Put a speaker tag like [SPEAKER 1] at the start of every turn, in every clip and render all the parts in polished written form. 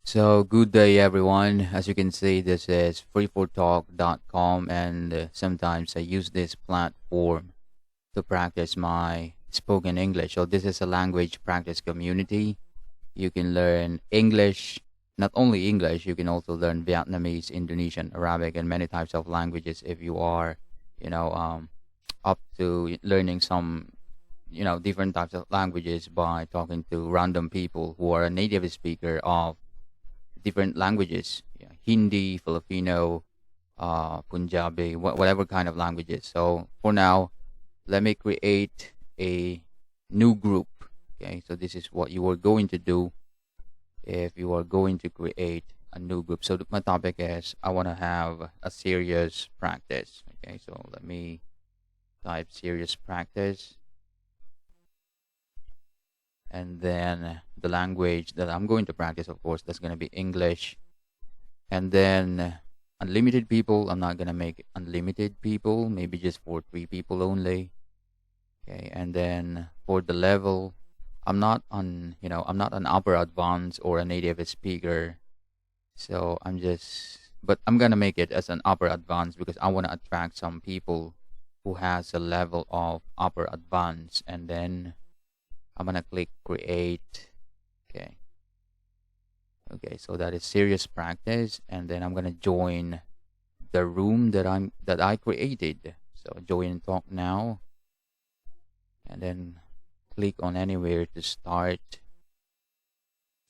[SPEAKER 1] So, good day, everyone. As you can see, this is free4talk.com, and sometimes I use this platform to practice my spoken English. So, this is a language practice community. You can learn English, not only English, you can also learn Vietnamese, Indonesian, Arabic, and many types of languages if you are, you know, um, up to learning some different types of languages by talking to random people who are a native speaker of different languages, yeah, Hindi, Filipino, Punjabi, whatever kind of languages. So for now, let me create a new group. Okay, so this is what you are going to do if you are going to create a new group. So my topic is I want to have a serious practice. Okay, so let me type serious practice, and then the language that I'm going to practice, of course, that's going to be English. And then unlimited people, I'm not gonna make unlimited people, maybe just for 3 people only. Okay, and then for the level, I'm not an upper advanced or a native speaker. So but I'm gonna make it as an upper advanced because I want to attract some people who has a level of upper advanced. And then I'm gonna click create. Okay. Okay, so that is serious practice, and then I'm gonna join the room that I created. So join talk now, and then click on anywhere to start.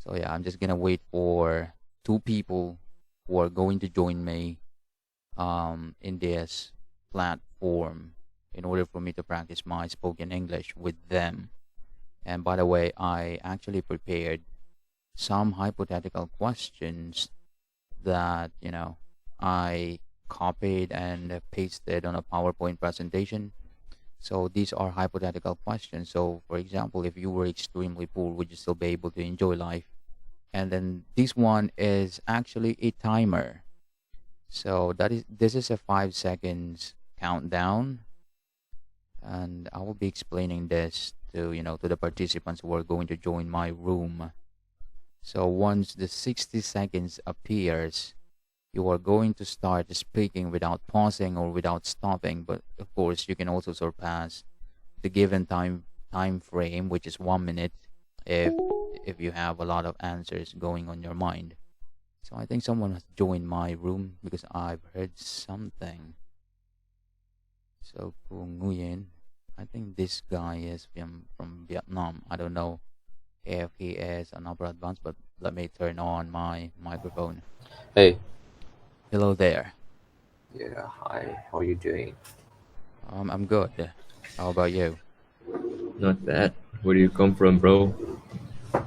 [SPEAKER 1] So yeah, I'm just gonna wait for 2 people who are going to join me in this platform in order for me to practice my spoken English with them. And by the way, I actually prepared some hypothetical questions that I copied and pasted on a PowerPoint presentation. So these are hypothetical questions. So for example, if you were extremely poor, would you still be able to enjoy life? And then this one is actually a timer. So this is a 5 seconds countdown, and I will be explaining this to the participants who are going to join my room. So once the 60 seconds appears, you are going to start speaking without pausing or without stopping. But of course, you can also surpass the given time frame, which is 1 minute, if you have a lot of answers going on your mind. So I think someone has joined my room because I've heard something. So Kung Nguyen, I think this guy is from Vietnam. I don't know if he is an upper advanced, but let me turn on my microphone.
[SPEAKER 2] Hey,
[SPEAKER 1] Hello there.
[SPEAKER 2] yeah, hi, how you doing?
[SPEAKER 1] I'm good. How about you?
[SPEAKER 2] Not bad. Where do you come from, bro?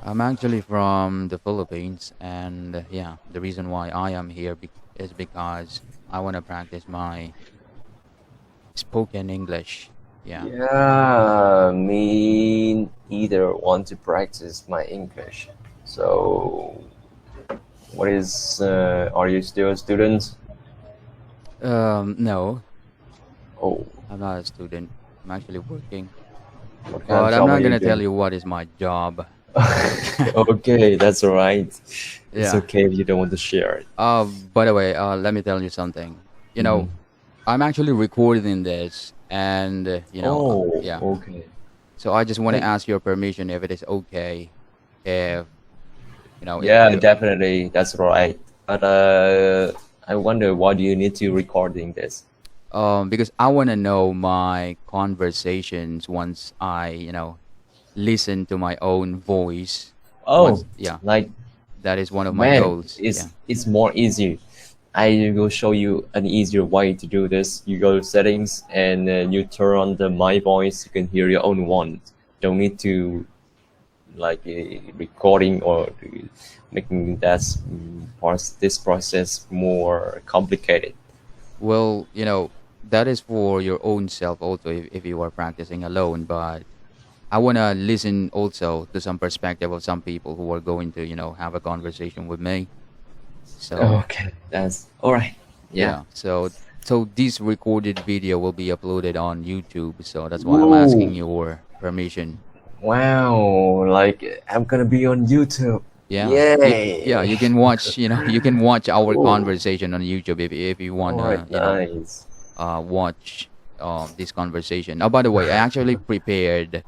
[SPEAKER 1] I'm actually from the Philippines, and yeah, the reason why I am here is because I want to practice my spoken English. Yeah.
[SPEAKER 2] Yeah, me either want to practice my English. So, are you still a student?
[SPEAKER 1] No,
[SPEAKER 2] Oh,
[SPEAKER 1] I'm not a student. I'm actually working,
[SPEAKER 2] what kind of
[SPEAKER 1] but I'm
[SPEAKER 2] job are
[SPEAKER 1] not
[SPEAKER 2] you
[SPEAKER 1] gonna tell
[SPEAKER 2] doing?
[SPEAKER 1] you what is my job.
[SPEAKER 2] Okay, that's all right. It's
[SPEAKER 1] Yeah.
[SPEAKER 2] okay if you don't want to share it.
[SPEAKER 1] By the way, let me tell you something. You
[SPEAKER 2] Hmm.
[SPEAKER 1] know, I'm actually recording this, and
[SPEAKER 2] Oh,
[SPEAKER 1] yeah.
[SPEAKER 2] okay.
[SPEAKER 1] So I just want to
[SPEAKER 2] Like,
[SPEAKER 1] ask your permission if it is okay, if if
[SPEAKER 2] yeah,
[SPEAKER 1] you
[SPEAKER 2] definitely, that's right. But I wonder why do you need to recording this?
[SPEAKER 1] because I want to know my conversations once I listen to my own voice.
[SPEAKER 2] Oh,
[SPEAKER 1] Once, yeah,
[SPEAKER 2] like
[SPEAKER 1] that is one of my
[SPEAKER 2] man,
[SPEAKER 1] goals.
[SPEAKER 2] it's
[SPEAKER 1] Yeah.
[SPEAKER 2] it's more easy. I will show you an easier way to do this. You go to settings and you turn on the my voice. You can hear your own one. Don't need to like recording or making this process more complicated.
[SPEAKER 1] Well, that is for your own self also if you are practicing alone, but I want to listen also to some perspective of some people who are going to, have a conversation with me. So,
[SPEAKER 2] Okay, that's all right. Yeah.
[SPEAKER 1] yeah. So this recorded video will be uploaded on YouTube. So that's why I'm asking
[SPEAKER 2] Whoa.
[SPEAKER 1] your permission.
[SPEAKER 2] Wow. Like I'm gonna be on YouTube.
[SPEAKER 1] Yeah. Yeah,
[SPEAKER 2] Yay!
[SPEAKER 1] you can watch, you can watch our
[SPEAKER 2] Oh,
[SPEAKER 1] conversation on YouTube if you
[SPEAKER 2] all
[SPEAKER 1] want
[SPEAKER 2] right,
[SPEAKER 1] to,
[SPEAKER 2] nice.
[SPEAKER 1] watch this conversation. Oh, by the way, I actually prepared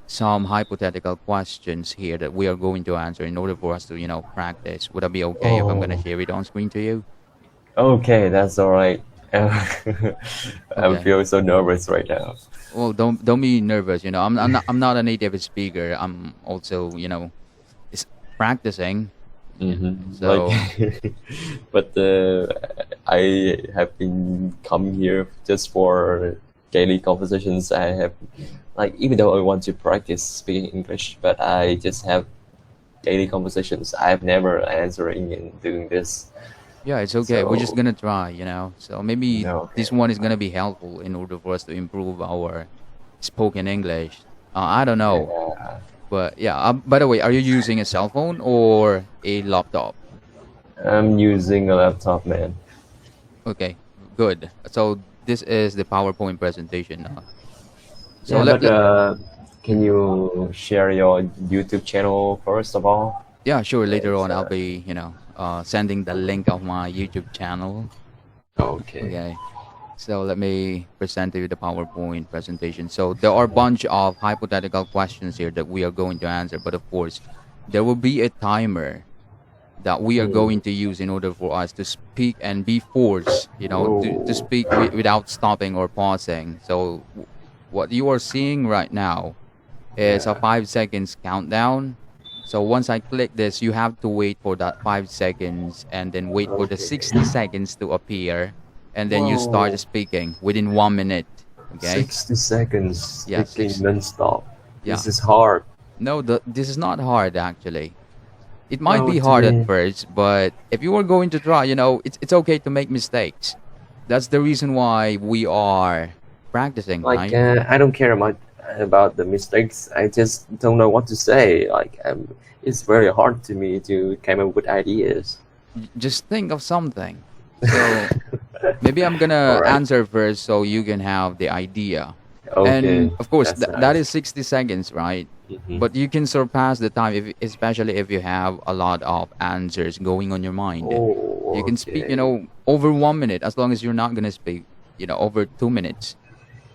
[SPEAKER 1] some hypothetical questions here that we are going to answer in order for us to, practice. Would that be okay if I'm going to
[SPEAKER 2] Oh,
[SPEAKER 1] share it on screen to you?
[SPEAKER 2] okay, that's all right. I'm
[SPEAKER 1] Okay.
[SPEAKER 2] feeling so nervous right now.
[SPEAKER 1] Well, don't be nervous. I'm not a native speaker. I'm also, is practicing. Yeah.
[SPEAKER 2] Like,
[SPEAKER 1] So
[SPEAKER 2] but I have been coming here just for daily conversations. I have, like, even though I want to practice speaking English, but I just have daily conversations. I've never answering and doing this.
[SPEAKER 1] yeah, it's okay. We're just
[SPEAKER 2] So,
[SPEAKER 1] gonna try. So maybe
[SPEAKER 2] no,
[SPEAKER 1] this
[SPEAKER 2] okay.
[SPEAKER 1] one is gonna be helpful in order for us to improve our spoken English. I don't know,
[SPEAKER 2] Yeah,
[SPEAKER 1] but yeah. By the way, are you using a cell phone or a laptop?
[SPEAKER 2] I'm using a laptop, man.
[SPEAKER 1] Okay, good. So this is the PowerPoint presentation. So
[SPEAKER 2] Yeah,
[SPEAKER 1] let,
[SPEAKER 2] but
[SPEAKER 1] let
[SPEAKER 2] can you share your YouTube channel first of all?
[SPEAKER 1] yeah, sure. Later
[SPEAKER 2] It's,
[SPEAKER 1] on, I'll be sending the link of my YouTube channel.
[SPEAKER 2] okay.
[SPEAKER 1] Okay. So let me present to you the PowerPoint presentation. So there are a bunch of hypothetical questions here that we are going to answer, but of course, there will be a timer that we are
[SPEAKER 2] Hmm.
[SPEAKER 1] going to use in order for us to speak and be forced, to
[SPEAKER 2] Oh,
[SPEAKER 1] speak without stopping or pausing. So what you are seeing right now is a
[SPEAKER 2] yeah.
[SPEAKER 1] 5 seconds countdown. So once I click this, you have to wait for that 5 seconds and then wait for the
[SPEAKER 2] Okay.
[SPEAKER 1] 60 seconds to appear. And then you start
[SPEAKER 2] Whoa.
[SPEAKER 1] speaking within 1 minute. Okay?
[SPEAKER 2] 60 seconds
[SPEAKER 1] Yeah,
[SPEAKER 2] speaking non-stop.
[SPEAKER 1] yeah.
[SPEAKER 2] This is hard.
[SPEAKER 1] No, this is not hard actually. It might
[SPEAKER 2] No,
[SPEAKER 1] be
[SPEAKER 2] to
[SPEAKER 1] hard at
[SPEAKER 2] me,
[SPEAKER 1] first, but if you are going to try, it's okay to make mistakes. That's the reason why we are practicing,
[SPEAKER 2] like,
[SPEAKER 1] right?
[SPEAKER 2] I don't care much about the mistakes. I just don't know what to say. Like, it's very hard to me to come up with ideas.
[SPEAKER 1] Just think of something. So maybe I'm
[SPEAKER 2] All
[SPEAKER 1] gonna
[SPEAKER 2] right.
[SPEAKER 1] answer first so you can have the idea.
[SPEAKER 2] Okay,
[SPEAKER 1] And of course,
[SPEAKER 2] that's
[SPEAKER 1] that
[SPEAKER 2] nice.
[SPEAKER 1] is 60 seconds, right?
[SPEAKER 2] Hmm.
[SPEAKER 1] But you can surpass the time, especially if you have a lot of answers going on your mind. You
[SPEAKER 2] Oh,
[SPEAKER 1] can speak,
[SPEAKER 2] okay.
[SPEAKER 1] over 1 minute as long as you're not gonna speak, over 2 minutes.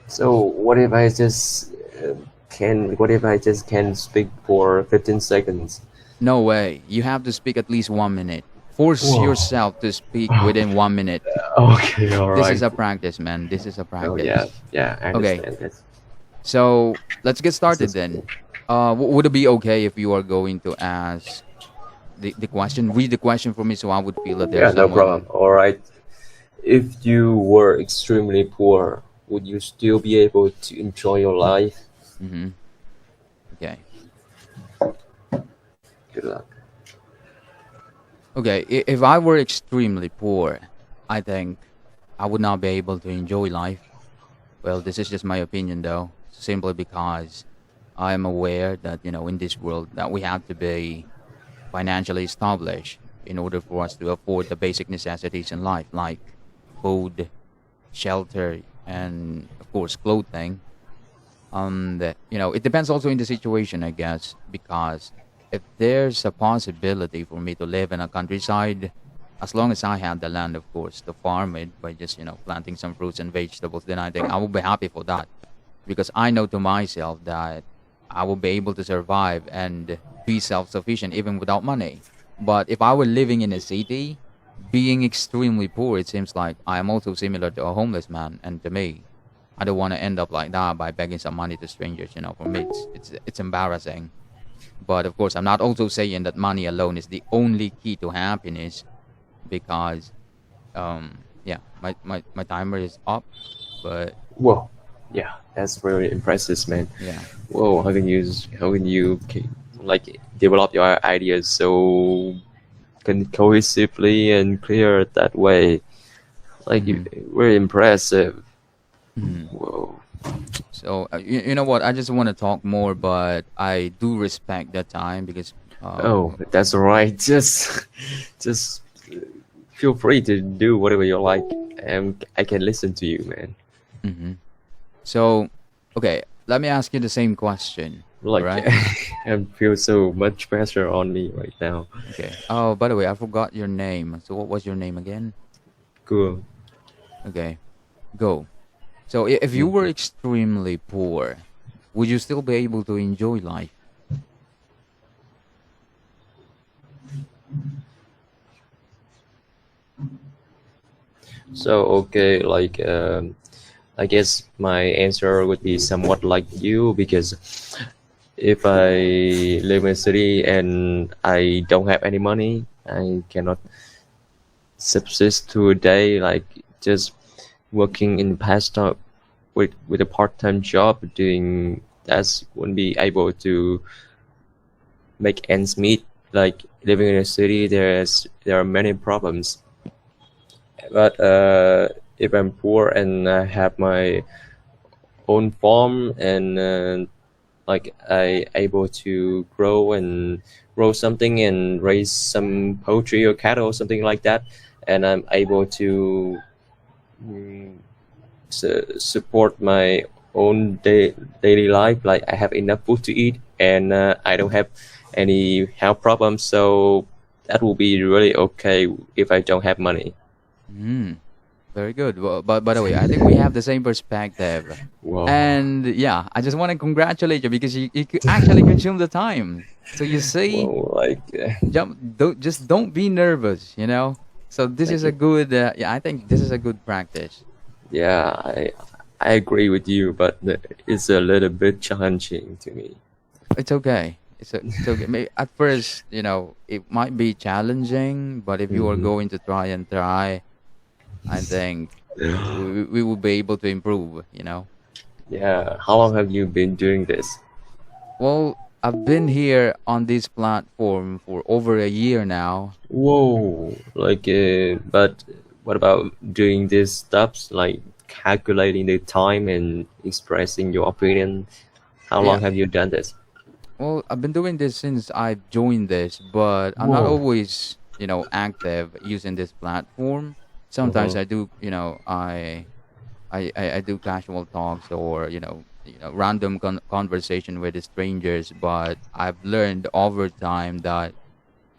[SPEAKER 2] So what if I just what if I just can speak for 15 seconds?
[SPEAKER 1] No way. You have to speak at least 1 minute. Force
[SPEAKER 2] Whoa.
[SPEAKER 1] yourself to speak within 1 minute.
[SPEAKER 2] Okay, all
[SPEAKER 1] This
[SPEAKER 2] right.
[SPEAKER 1] is a practice, man. This is a
[SPEAKER 2] Oh yeah,
[SPEAKER 1] practice.
[SPEAKER 2] yeah, I
[SPEAKER 1] Okay,
[SPEAKER 2] understand this.
[SPEAKER 1] so let's get
[SPEAKER 2] This
[SPEAKER 1] started
[SPEAKER 2] is
[SPEAKER 1] then.
[SPEAKER 2] cool.
[SPEAKER 1] Would it be okay if you are going to ask the question? Read the question for me so I would feel that
[SPEAKER 2] Yeah,
[SPEAKER 1] there's
[SPEAKER 2] no
[SPEAKER 1] someone.
[SPEAKER 2] problem. All right. If you were extremely poor, would you still be able to enjoy your life?
[SPEAKER 1] Mm-hmm. Okay.
[SPEAKER 2] Good luck.
[SPEAKER 1] Okay. If I were extremely poor, I think I would not be able to enjoy life. Well, this is just my opinion, though, simply because I am aware that in this world that we have to be financially established in order for us to afford the basic necessities in life, like food, shelter, and of course clothing. It depends also in the situation, I guess, because if there's a possibility for me to live in a countryside, as long as I have the land, of course, to farm it by just planting some fruits and vegetables, then I think I will be happy for that, because I know to myself that I will be able to survive and be self-sufficient even without money. But if I were living in a city, being extremely poor, it seems like I am also similar to a homeless man, and to me, I don't want to end up like that by begging some money to strangers. For me, it's embarrassing. But of course, I'm not also saying that money alone is the only key to happiness, because yeah, my timer is up, but
[SPEAKER 2] Whoa. Yeah, that's very impressive, man.
[SPEAKER 1] yeah.
[SPEAKER 2] Whoa, how can you like develop your ideas so cohesively and clear that way? Like,
[SPEAKER 1] Hmm.
[SPEAKER 2] very impressive.
[SPEAKER 1] Hmm.
[SPEAKER 2] Whoa.
[SPEAKER 1] So you know what? I just want to talk more, but I do respect that time because
[SPEAKER 2] Oh, that's all right. Just feel free to do whatever you like, and I can listen to you, man.
[SPEAKER 1] mhm. So okay, let me ask you the same question. All
[SPEAKER 2] Like
[SPEAKER 1] right.
[SPEAKER 2] I feel so much pressure on me right now.
[SPEAKER 1] Okay. Oh, by the way, I forgot your name. So what was your name again?
[SPEAKER 2] Cool.
[SPEAKER 1] Okay. Go. So if you were
[SPEAKER 2] Mhm.
[SPEAKER 1] extremely poor, would you still be able to enjoy life?
[SPEAKER 2] So okay, like I guess my answer would be somewhat like you because if I live in a city and I don't have any money, I cannot subsist to a day like just working in past with a part-time job doing that's wouldn't be able to make ends meet. Like living in a city, there are many problems. But if I'm poor and I have my own farm and like I able to grow something and raise some poultry or cattle or something like that, and I'm able to mm, support my own daily life. Like I have enough food to eat and I don't have any health problems, so that will be really okay if I don't have money.
[SPEAKER 1] Hmm. Very good. Well, but by the way, I think we have the same perspective.
[SPEAKER 2] Wow.
[SPEAKER 1] And yeah, I just want to congratulate you because you could actually consume the time. So you see,
[SPEAKER 2] Well, like
[SPEAKER 1] just don't be nervous, you know? So this is
[SPEAKER 2] thank
[SPEAKER 1] a
[SPEAKER 2] you.
[SPEAKER 1] good, yeah, I think this is a good practice.
[SPEAKER 2] Yeah, I agree with you, but it's a little bit challenging to me.
[SPEAKER 1] It's okay. It's okay. At first, it might be challenging, but if you are
[SPEAKER 2] Hmm.
[SPEAKER 1] going to try and try, I think we will be able to improve,
[SPEAKER 2] Yeah, how long have you been doing this?
[SPEAKER 1] Well, I've been here on this platform for over a year now.
[SPEAKER 2] Whoa, like, but what about doing these steps, like calculating the time and expressing your opinion? How
[SPEAKER 1] Yeah.
[SPEAKER 2] long have you done this?
[SPEAKER 1] Well, I've been doing this since I joined this, but I'm not
[SPEAKER 2] Whoa.
[SPEAKER 1] always, active using this platform. Sometimes
[SPEAKER 2] Uh-huh.
[SPEAKER 1] I do, I do casual talks or random conversation with the strangers. But I've learned over time that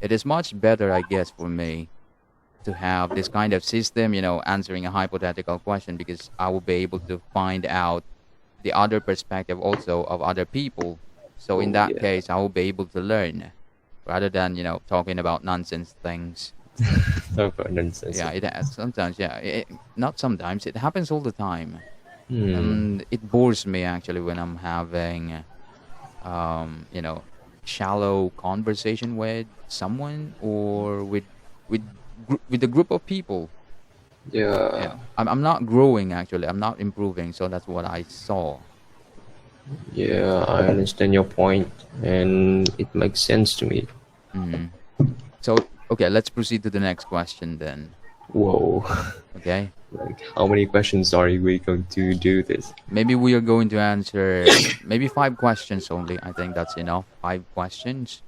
[SPEAKER 1] it is much better, I guess, for me to have this kind of system, answering a hypothetical question because I will be able to find out the other perspective also of other people. So in
[SPEAKER 2] Oh
[SPEAKER 1] that
[SPEAKER 2] yeah.
[SPEAKER 1] case, I will be able to learn rather than talking about nonsense things.
[SPEAKER 2] No nonsense.
[SPEAKER 1] Yeah, sometimes. Yeah, not sometimes. It happens all the time,
[SPEAKER 2] Hmm.
[SPEAKER 1] and it bores me actually when I'm having um, you know, shallow conversation with someone or with with a group of people.
[SPEAKER 2] Yeah.
[SPEAKER 1] Yeah, I'm not growing actually. I'm not improving. So that's what I saw.
[SPEAKER 2] Yeah, I understand your point, and it makes sense to me.
[SPEAKER 1] Hmm. So okay, let's proceed to the next question then.
[SPEAKER 2] Whoa.
[SPEAKER 1] Okay,
[SPEAKER 2] Like, how many questions are we going to do this?
[SPEAKER 1] maybe we are going to answer maybe 5 questions only. I think that's enough. 5 questions.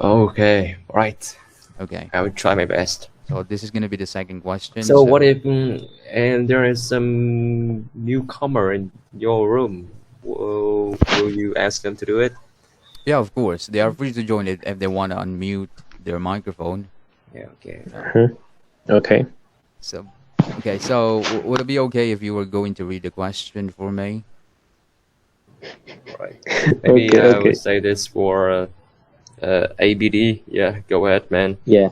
[SPEAKER 2] Okay, right.
[SPEAKER 1] Okay.
[SPEAKER 2] I will try my best.
[SPEAKER 1] So this is gonna be the second question.
[SPEAKER 2] So what
[SPEAKER 1] So
[SPEAKER 2] if and there is some newcomer in your room? Will you ask them to do it?
[SPEAKER 1] yeah, of course, they are free to join it if they want to unmute their microphone.
[SPEAKER 2] Yeah. Okay.
[SPEAKER 1] Yeah.
[SPEAKER 3] Mhm. Okay.
[SPEAKER 1] So okay. So would it be okay if you were going to read the question for me?
[SPEAKER 2] Right. Maybe
[SPEAKER 3] Okay.
[SPEAKER 2] I would
[SPEAKER 3] Okay.
[SPEAKER 2] say this for ABD. Yeah. Go ahead, man.
[SPEAKER 3] Yeah.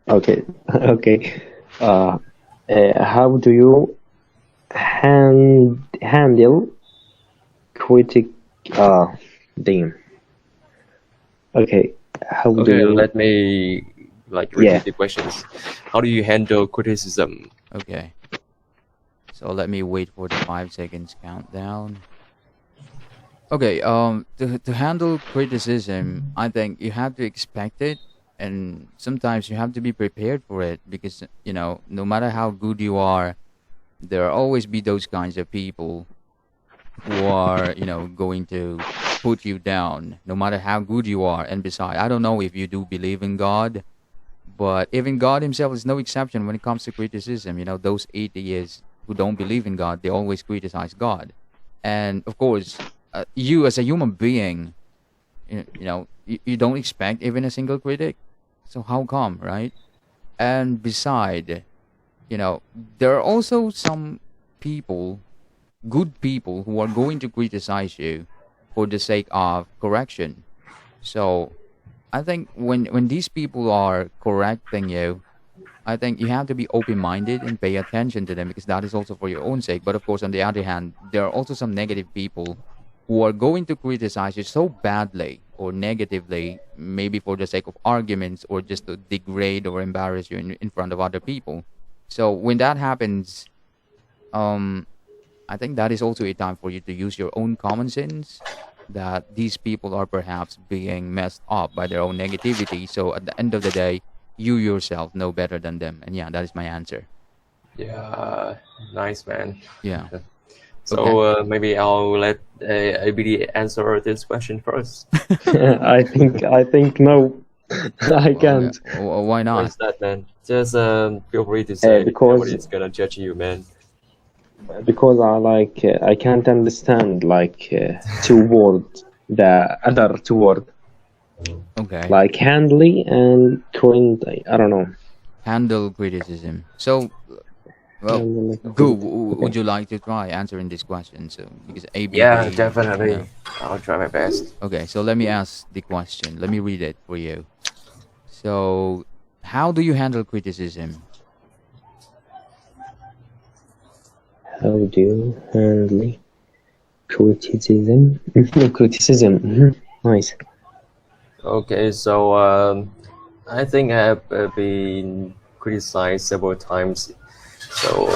[SPEAKER 3] Okay. Okay. Uh, how do you handle critic? Uh, damn. Okay. How do
[SPEAKER 2] Okay.
[SPEAKER 3] you?
[SPEAKER 2] Let me like
[SPEAKER 3] Yeah.
[SPEAKER 2] repeat the questions. How do you handle criticism?
[SPEAKER 1] Okay. So let me wait for the 5 seconds countdown. Okay. To handle criticism, I think you have to expect it, and sometimes you have to be prepared for it because no matter how good you are, there will always be those kinds of people who are going to put you down no matter how good you are. And besides, I don't know if you do believe in God, but even God himself is no exception when it comes to criticism. Those atheists who don't believe in God, they always criticize God. And of course, you as a human being, you don't expect even a single critic. So how come, right? And beside, you know, there are also some people, good people, who are going to criticize you for the sake of correction. So I think when these people are correcting you, I think you have to be open minded and pay attention to them, because that is also for your own sake. But of course, on the other hand, there are also some negative people who are going to criticize you so badly or negatively, maybe for the sake of arguments or just to degrade or embarrass you in front of other people. So when that happens, um, I think that is also a time for you to use your own common sense, that these people are perhaps being messed up by their own negativity. So at the end of the day, you yourself know better than them. And yeah, that is my answer.
[SPEAKER 2] Yeah, nice man.
[SPEAKER 1] Yeah. Okay.
[SPEAKER 2] So maybe I'll let ABD answer this question first.
[SPEAKER 3] I think no, I can't.
[SPEAKER 1] Why
[SPEAKER 2] Why
[SPEAKER 1] not?
[SPEAKER 2] is that, man? Just feel free to say.
[SPEAKER 3] Because
[SPEAKER 2] Nobody's gonna judge you, man.
[SPEAKER 3] I can't understand two words, the other two words,
[SPEAKER 1] Okay.
[SPEAKER 3] like handly and cringe. I don't know.
[SPEAKER 1] Handle criticism. So, well,
[SPEAKER 3] Handle
[SPEAKER 1] Gu,
[SPEAKER 3] cringe.
[SPEAKER 1] would
[SPEAKER 3] Okay.
[SPEAKER 1] you like to try answering this question? So, because
[SPEAKER 2] Yeah,
[SPEAKER 1] ABD,
[SPEAKER 2] definitely.
[SPEAKER 1] yeah.
[SPEAKER 2] I'll try my best.
[SPEAKER 1] Okay, so let me ask the question. Let me read it for you. So, how do you handle criticism?
[SPEAKER 3] How do you handle criticism? Criticism. Nice.
[SPEAKER 2] Okay, so I think I have been criticized several times. So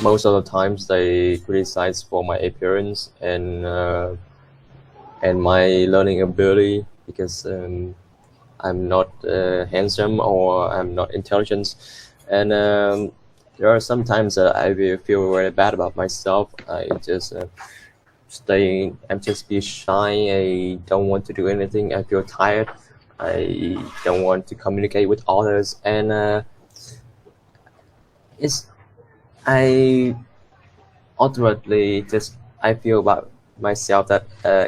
[SPEAKER 2] most of the times they criticize for my appearance and my learning ability because I'm not handsome or I'm not intelligent, and there are sometimes I will feel very bad about myself. I just I'm just be shy. I don't want to do anything. I feel tired. I don't want to communicate with others, and it's I ultimately just I feel about myself that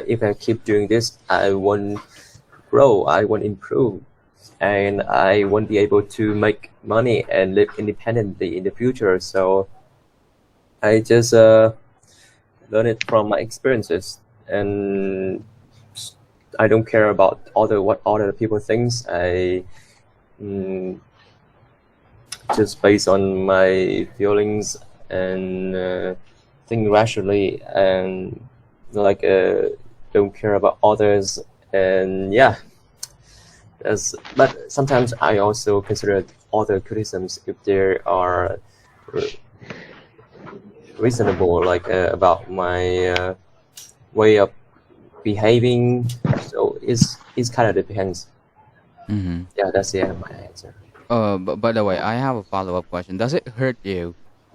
[SPEAKER 2] if I keep doing this, I won't grow. I won't improve, and I won't be able to make money and live independently in the future. So I just learn it from my experiences, and I don't care about what other people thinks. I mm, just based on my feelings and think rationally and like don't care about others. And yeah, but sometimes I also consider other criticisms if they are reasonable, like about my way of behaving. So it's kind of depends.
[SPEAKER 1] Mm-hmm.
[SPEAKER 2] Yeah, that's the end of my answer.
[SPEAKER 1] But by the way, I have a follow-up question. Does it hurt you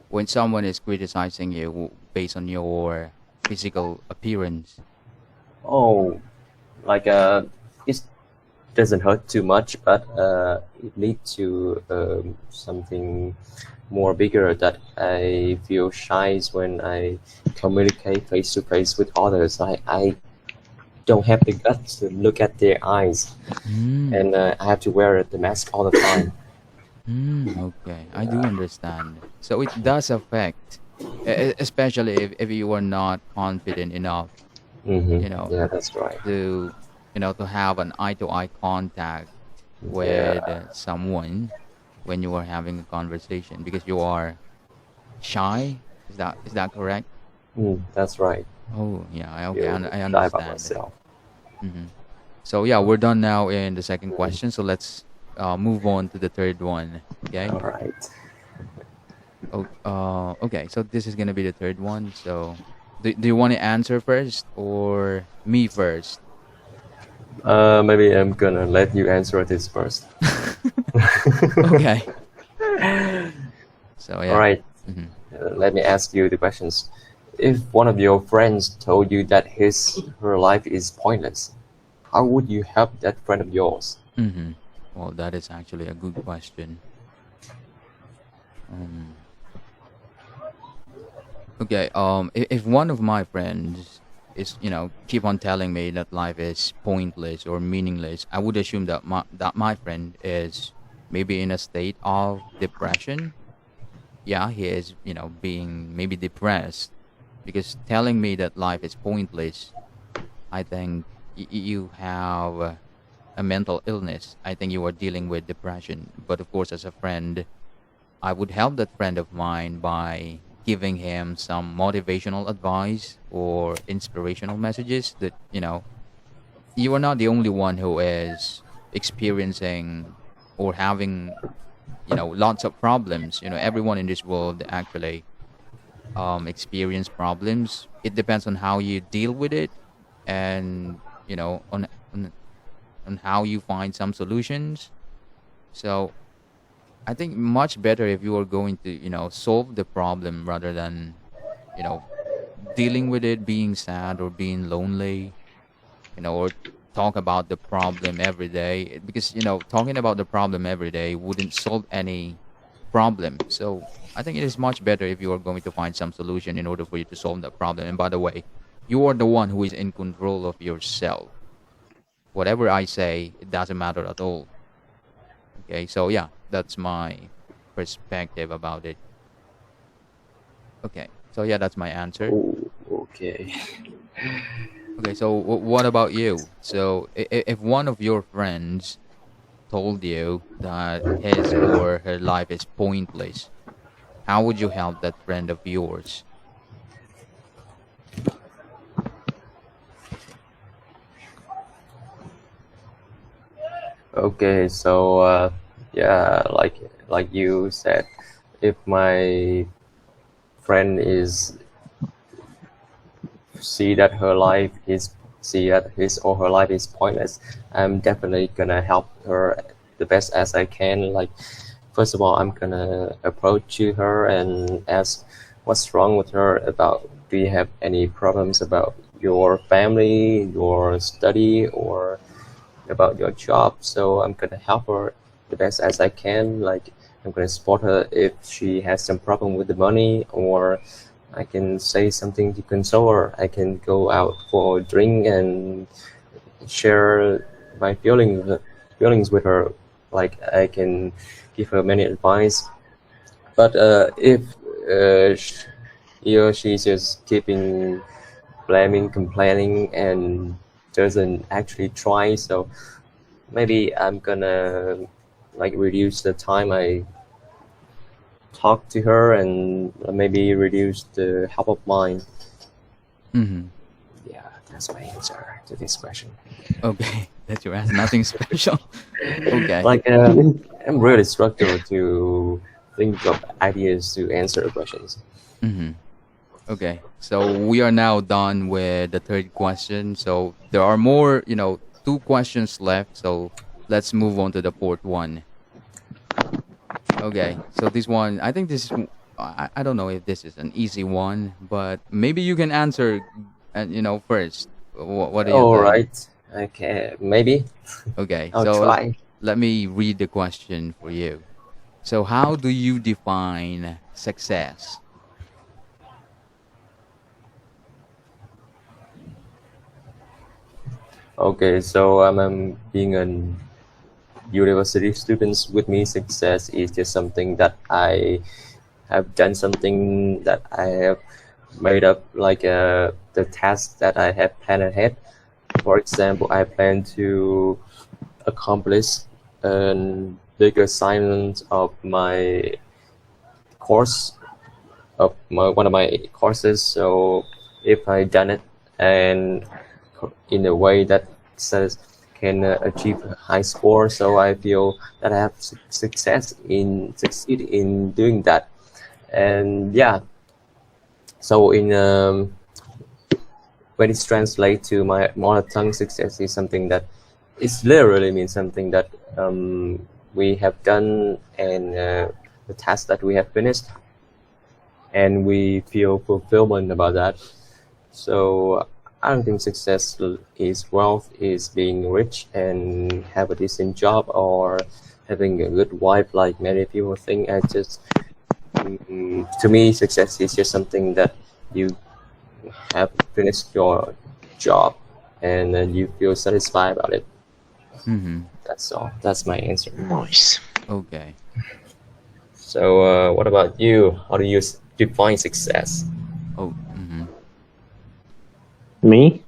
[SPEAKER 1] when someone is criticizing you based on your physical appearance?
[SPEAKER 2] Oh, like it doesn't hurt too much, but it leads to something more bigger that I feel shy when I communicate face to face with others. I don't have the guts to look at their eyes,
[SPEAKER 1] Mm.
[SPEAKER 2] and I have to wear the mask all the time.
[SPEAKER 1] Okay, I do understand. So it does affect, especially if you are not confident enough, you know,
[SPEAKER 2] Yeah, that's right.
[SPEAKER 1] to to have an eye-to-eye contact with
[SPEAKER 2] Yeah,
[SPEAKER 1] someone when you are having a conversation, because you are shy. Is that correct?
[SPEAKER 2] that's right.
[SPEAKER 1] Oh yeah, okay,
[SPEAKER 2] Feel
[SPEAKER 1] I
[SPEAKER 2] shy about
[SPEAKER 1] understand.
[SPEAKER 2] myself.
[SPEAKER 1] hmm So yeah, we're done now in the second question. So let's move on to the third one. Okay.
[SPEAKER 2] All right.
[SPEAKER 1] Oh, okay. So this is gonna be the third one. So, do you want to answer first or me first?
[SPEAKER 2] Maybe I'm gonna let you answer this first.
[SPEAKER 1] Okay. So
[SPEAKER 2] All
[SPEAKER 1] yeah.
[SPEAKER 2] right.
[SPEAKER 1] hmm
[SPEAKER 2] Let me ask you the questions. If one of your friends told you that her life is pointless, how would you help that friend of yours?
[SPEAKER 1] hmm Well, that is actually a good question. Okay. If one of my friends is, keep on telling me that life is pointless or meaningless, I would assume that my friend is maybe in a state of depression. Yeah, he is, being maybe depressed, because telling me that life is pointless, I think you have a mental illness. I think you are dealing with depression. But of course, as a friend, I would help that friend of mine by giving him some motivational advice or inspirational messages that, you are not the only one who is experiencing or having, lots of problems. Everyone in this world actually experience problems. It depends on how you deal with it, and, on how you find some solutions. So I think much better if you are going to, solve the problem rather than, you know, dealing with it, being sad or being lonely, or talk about the problem every day. Because, talking about the problem every day wouldn't solve any problem. So I think it is much better if you are going to find some solution in order for you to solve that problem. And by the way, you are the one who is in control of yourself. Whatever I say, it doesn't matter at all. Okay, so yeah, that's my perspective about it. Okay, so yeah, that's my answer.
[SPEAKER 2] Oh, okay.
[SPEAKER 1] Okay, so what about you? So if one of your friends told you that his or her life is pointless, how would you help that friend of yours?
[SPEAKER 2] Okay, so yeah, like you said, if my friend is see that her life is see that his or her life is pointless, I'm definitely gonna help her the best as I can. Like, first of all, I'm gonna approach to her and ask what's wrong with her, about do you have any problems about your family, your study, or about your job. So I'm gonna help her the best as I can. Like, I'm gonna support her if she has some problem with the money, or I can say something to console her. I can go out for a drink and share my feelings with her. Like, I can give her many advice. But if he or she's just keeping blaming, complaining, and doesn't actually try, so maybe I'm gonna like reduce the time I talk to her, and maybe reduce the help of mine.
[SPEAKER 1] Mm-hmm.
[SPEAKER 2] Yeah, that's my answer to this question.
[SPEAKER 1] Okay, that's your answer. Nothing special. Okay.
[SPEAKER 2] Like, I'm really struggling to think of ideas to answer the questions.
[SPEAKER 1] Mm-hmm. Okay, so we are now done with the third question. So there are more, two questions left. So let's move on to the fourth one. Okay, so this one, I think this is, I don't know if this is an easy one, but maybe you can answer, first. What do you
[SPEAKER 2] All
[SPEAKER 1] think?
[SPEAKER 2] right. Okay, maybe
[SPEAKER 1] Okay,
[SPEAKER 2] I'll
[SPEAKER 1] so
[SPEAKER 2] try.
[SPEAKER 1] let me read the question for you. So, how do you define success?
[SPEAKER 2] Okay, so being a university students with me, success is just something that I have done, something that I have made up, like the task that I have planned ahead. For example, I plan to accomplish a big assignment of my course, of one of my courses. So if I done it and in a way that says can achieve a high score, so I feel that I have succeed in doing that. And yeah, so in when it's translated to my mother tongue, success is something that it's literally means something that we have done, and the task that we have finished, and we feel fulfillment about that. So I don't think success is wealth, is being rich and have a decent job, or having a good wife like many people think. I just to me, success is just something that you have finished your job, and then you feel satisfied about it.
[SPEAKER 1] Mm-hmm.
[SPEAKER 2] That's all. That's my answer.
[SPEAKER 3] Nice.
[SPEAKER 1] Okay.
[SPEAKER 2] So, what about you? How do you define success?
[SPEAKER 1] Oh. Mm-hmm.
[SPEAKER 3] Me?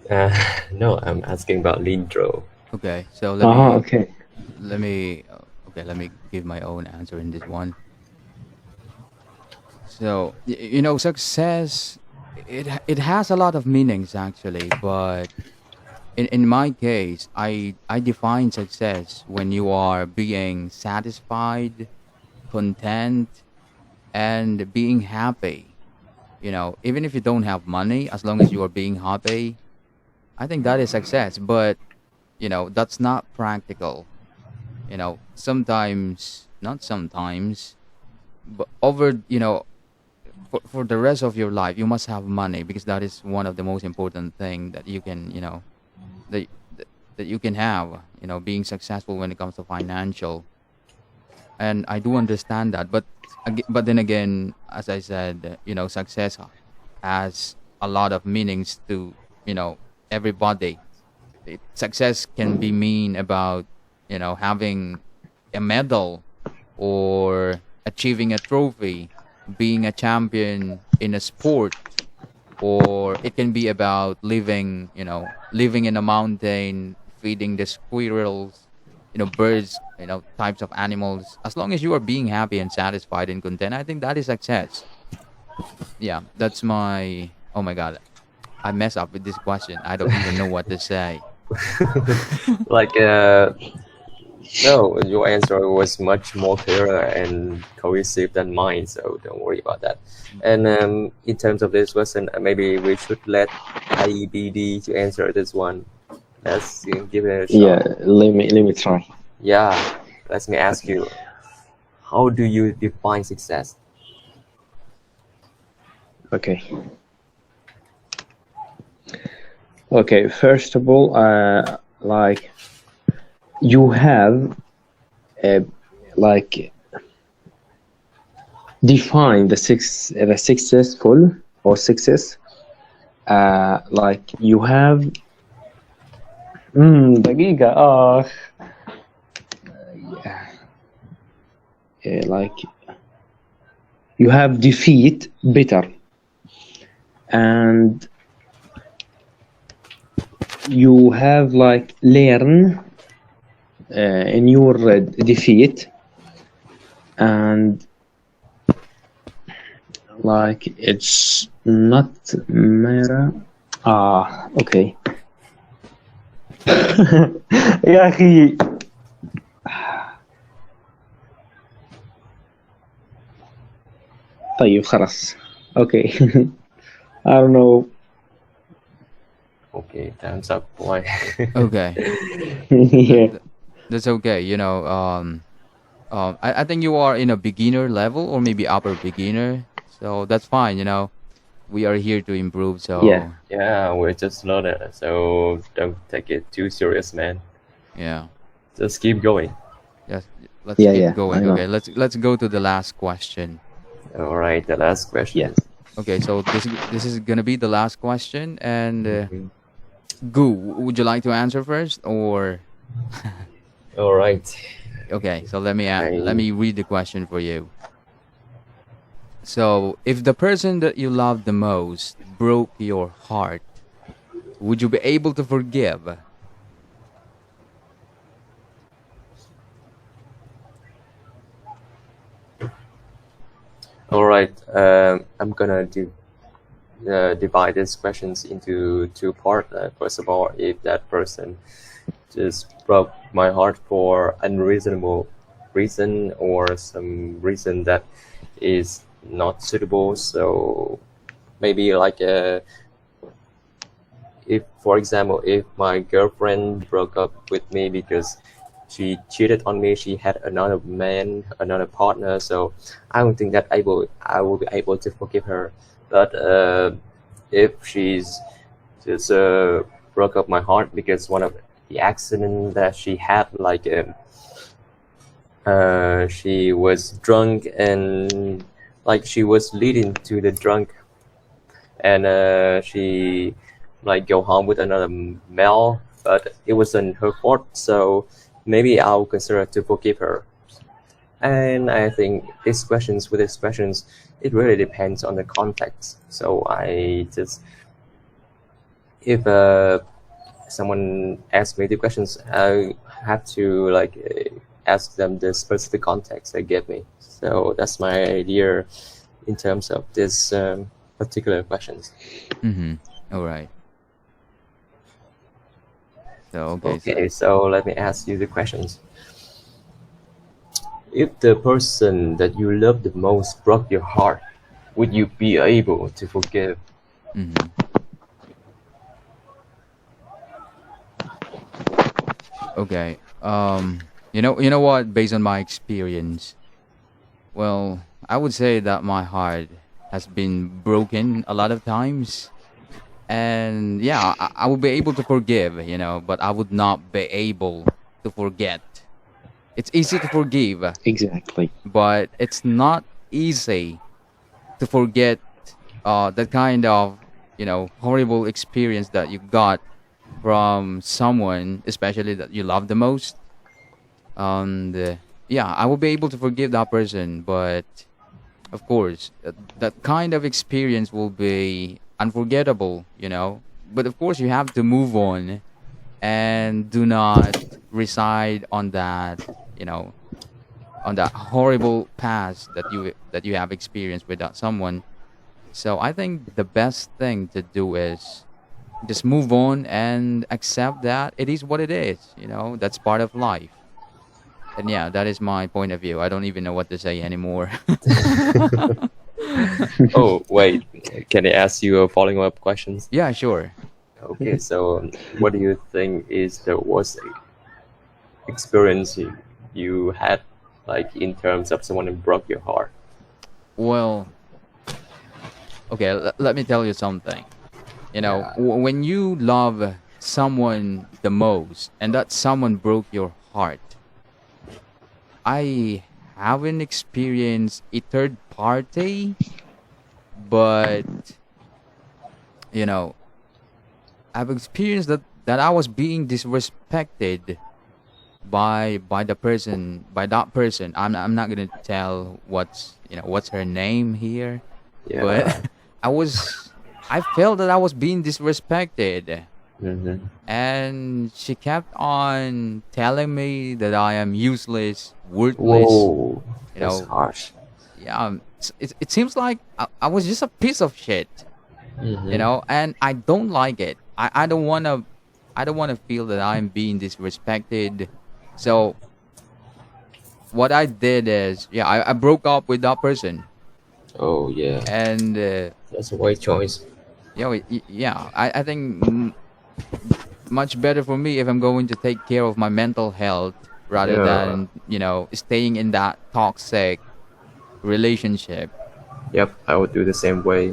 [SPEAKER 2] Uh, no, I'm asking about Lindro.
[SPEAKER 1] Okay. So
[SPEAKER 3] Okay.
[SPEAKER 1] let me okay, let me give my own answer in this one. So you know, success, it has a lot of meanings actually, but in my case, I define success when you are being satisfied, content, and being happy. You know, even if you don't have money, as long as you are being happy, I think that is success. But you know, that's not practical. You know, sometimes, not sometimes, but over, you know, for the rest of your life, you must have money because that is one of the most important thing that you can, you know, that that that you can have. You know, being successful when it comes to financial, and I do understand that. But then again, as I said, you know, success has a lot of meanings to, you know, everybody. Success can be mean about, you know, having a medal or achieving a trophy, being a champion in a sport, or it can be about living, you know, living in a mountain, feeding the squirrels, you know, birds, you know, types of animals. As long as you are being happy and satisfied and content, I think that is success. Yeah, that's my. Oh my god, I mess up with this question. I don't even know what to say.
[SPEAKER 2] Like, no, your answer was much more clearer and cohesive than mine, so don't worry about that. And in terms of this question, maybe we should let IBD to answer this one. Let's give it a
[SPEAKER 3] Yeah.
[SPEAKER 2] shot.
[SPEAKER 3] Let me try.
[SPEAKER 2] Yeah, let me ask
[SPEAKER 3] Okay.
[SPEAKER 2] you, how do you define success?
[SPEAKER 3] Okay. Okay. First of all, like you have like define the successful or success. Like you have دقيقة like you have defeat better, and you have like learn in your defeat, and like it's not matter. Okay. يا أخي. طيب خلاص. Okay. I don't know.
[SPEAKER 2] Okay, time's up. Why?
[SPEAKER 1] Okay,
[SPEAKER 3] Yeah.
[SPEAKER 1] that's okay. You know, I think you are in a beginner level or maybe upper beginner, so that's fine. You know, we are here to improve.
[SPEAKER 3] Yeah.
[SPEAKER 1] So
[SPEAKER 2] Yeah, we're just learning, so don't take it too serious, man.
[SPEAKER 1] yeah,
[SPEAKER 2] Just keep going.
[SPEAKER 1] yes, let's
[SPEAKER 3] Yeah.
[SPEAKER 1] keep
[SPEAKER 3] Yeah. I
[SPEAKER 1] going.
[SPEAKER 3] know.
[SPEAKER 1] Okay, let's go to the last question.
[SPEAKER 2] All right, the last
[SPEAKER 3] Yeah.
[SPEAKER 2] question.
[SPEAKER 1] Okay, so this is gonna be the last question, and
[SPEAKER 2] Mhm.
[SPEAKER 1] Gu, would you like to answer first, or
[SPEAKER 2] All right.
[SPEAKER 1] okay? So let
[SPEAKER 2] I
[SPEAKER 1] me read the question for you. So, if the person that you love the most broke your heart, would you be able to forgive?
[SPEAKER 2] All right. I'm gonna divide these questions into two parts. First of all, if that person just broke my heart for unreasonable reason or some reason that is not suitable, so maybe like if, for example, if my girlfriend broke up with me because she cheated on me, she had another man, another partner, so I don't think that I will be able to forgive her. But if she's just broke up my heart because one of the accident that she had, like she was drunk and like she was leading to the drunk, and she like go home with another male, but it wasn't her fault, so maybe I'll consider to forgive her. And I think with these questions, it really depends on the context. So I just, if someone asks me the questions, I have to like ask them the specific context they give me. So that's my idea in terms of this particular questions.
[SPEAKER 1] Mm-hmm. All right. So
[SPEAKER 2] Okay, so let me ask you the questions. If the person that you love the most broke your heart, would you be able to forgive?
[SPEAKER 1] Mm-hmm. Okay. You know what? Based on my experience, well, I would say that my heart has been broken a lot of times, and yeah, I would be able to forgive, but I would not be able to forget. It's easy to forgive,
[SPEAKER 3] Exactly.
[SPEAKER 1] but it's not easy to forget that kind of horrible experience that you got from someone, especially that you love the most. And yeah, I will be able to forgive that person, but of course, that kind of experience will be unforgettable. But of course, you have to move on and do not reside on you know, that horrible past that you have experienced with that someone. So I think the best thing to do is just move on and accept that it is what it is. That's part of life. And yeah, that is my point of view. I don't even know what to say anymore.
[SPEAKER 2] Oh, wait, can I ask you a following up questions?
[SPEAKER 1] Yeah, sure.
[SPEAKER 2] Okay, so what do you think is the worst experience you had, like in terms of someone who broke your heart?
[SPEAKER 1] Well, okay, let me tell you something.
[SPEAKER 2] Yeah.
[SPEAKER 1] When you love someone the most and that someone broke your heart, I haven't experienced a third party, but you know, I've experienced that I was being disrespected by that person. I'm not gonna tell what's her name here, but
[SPEAKER 2] Yeah.
[SPEAKER 1] I felt that I was being disrespected,
[SPEAKER 2] Mm-hmm.
[SPEAKER 1] and she kept on telling me that I am useless, worthless.
[SPEAKER 2] Whoa,
[SPEAKER 1] You
[SPEAKER 2] that's
[SPEAKER 1] know,
[SPEAKER 2] harsh.
[SPEAKER 1] yeah. It seems like I was just a piece of shit.
[SPEAKER 2] Mm-hmm.
[SPEAKER 1] And I don't like it. I don't want to feel that I'm being disrespected. So what I did is, yeah, I broke up with that person,
[SPEAKER 2] Oh yeah,
[SPEAKER 1] and
[SPEAKER 2] that's a white choice.
[SPEAKER 1] yeah, I think much better for me if I'm going to take care of my mental health rather
[SPEAKER 2] Yeah.
[SPEAKER 1] than staying in that toxic relationship.
[SPEAKER 2] Yep, I would do the same way.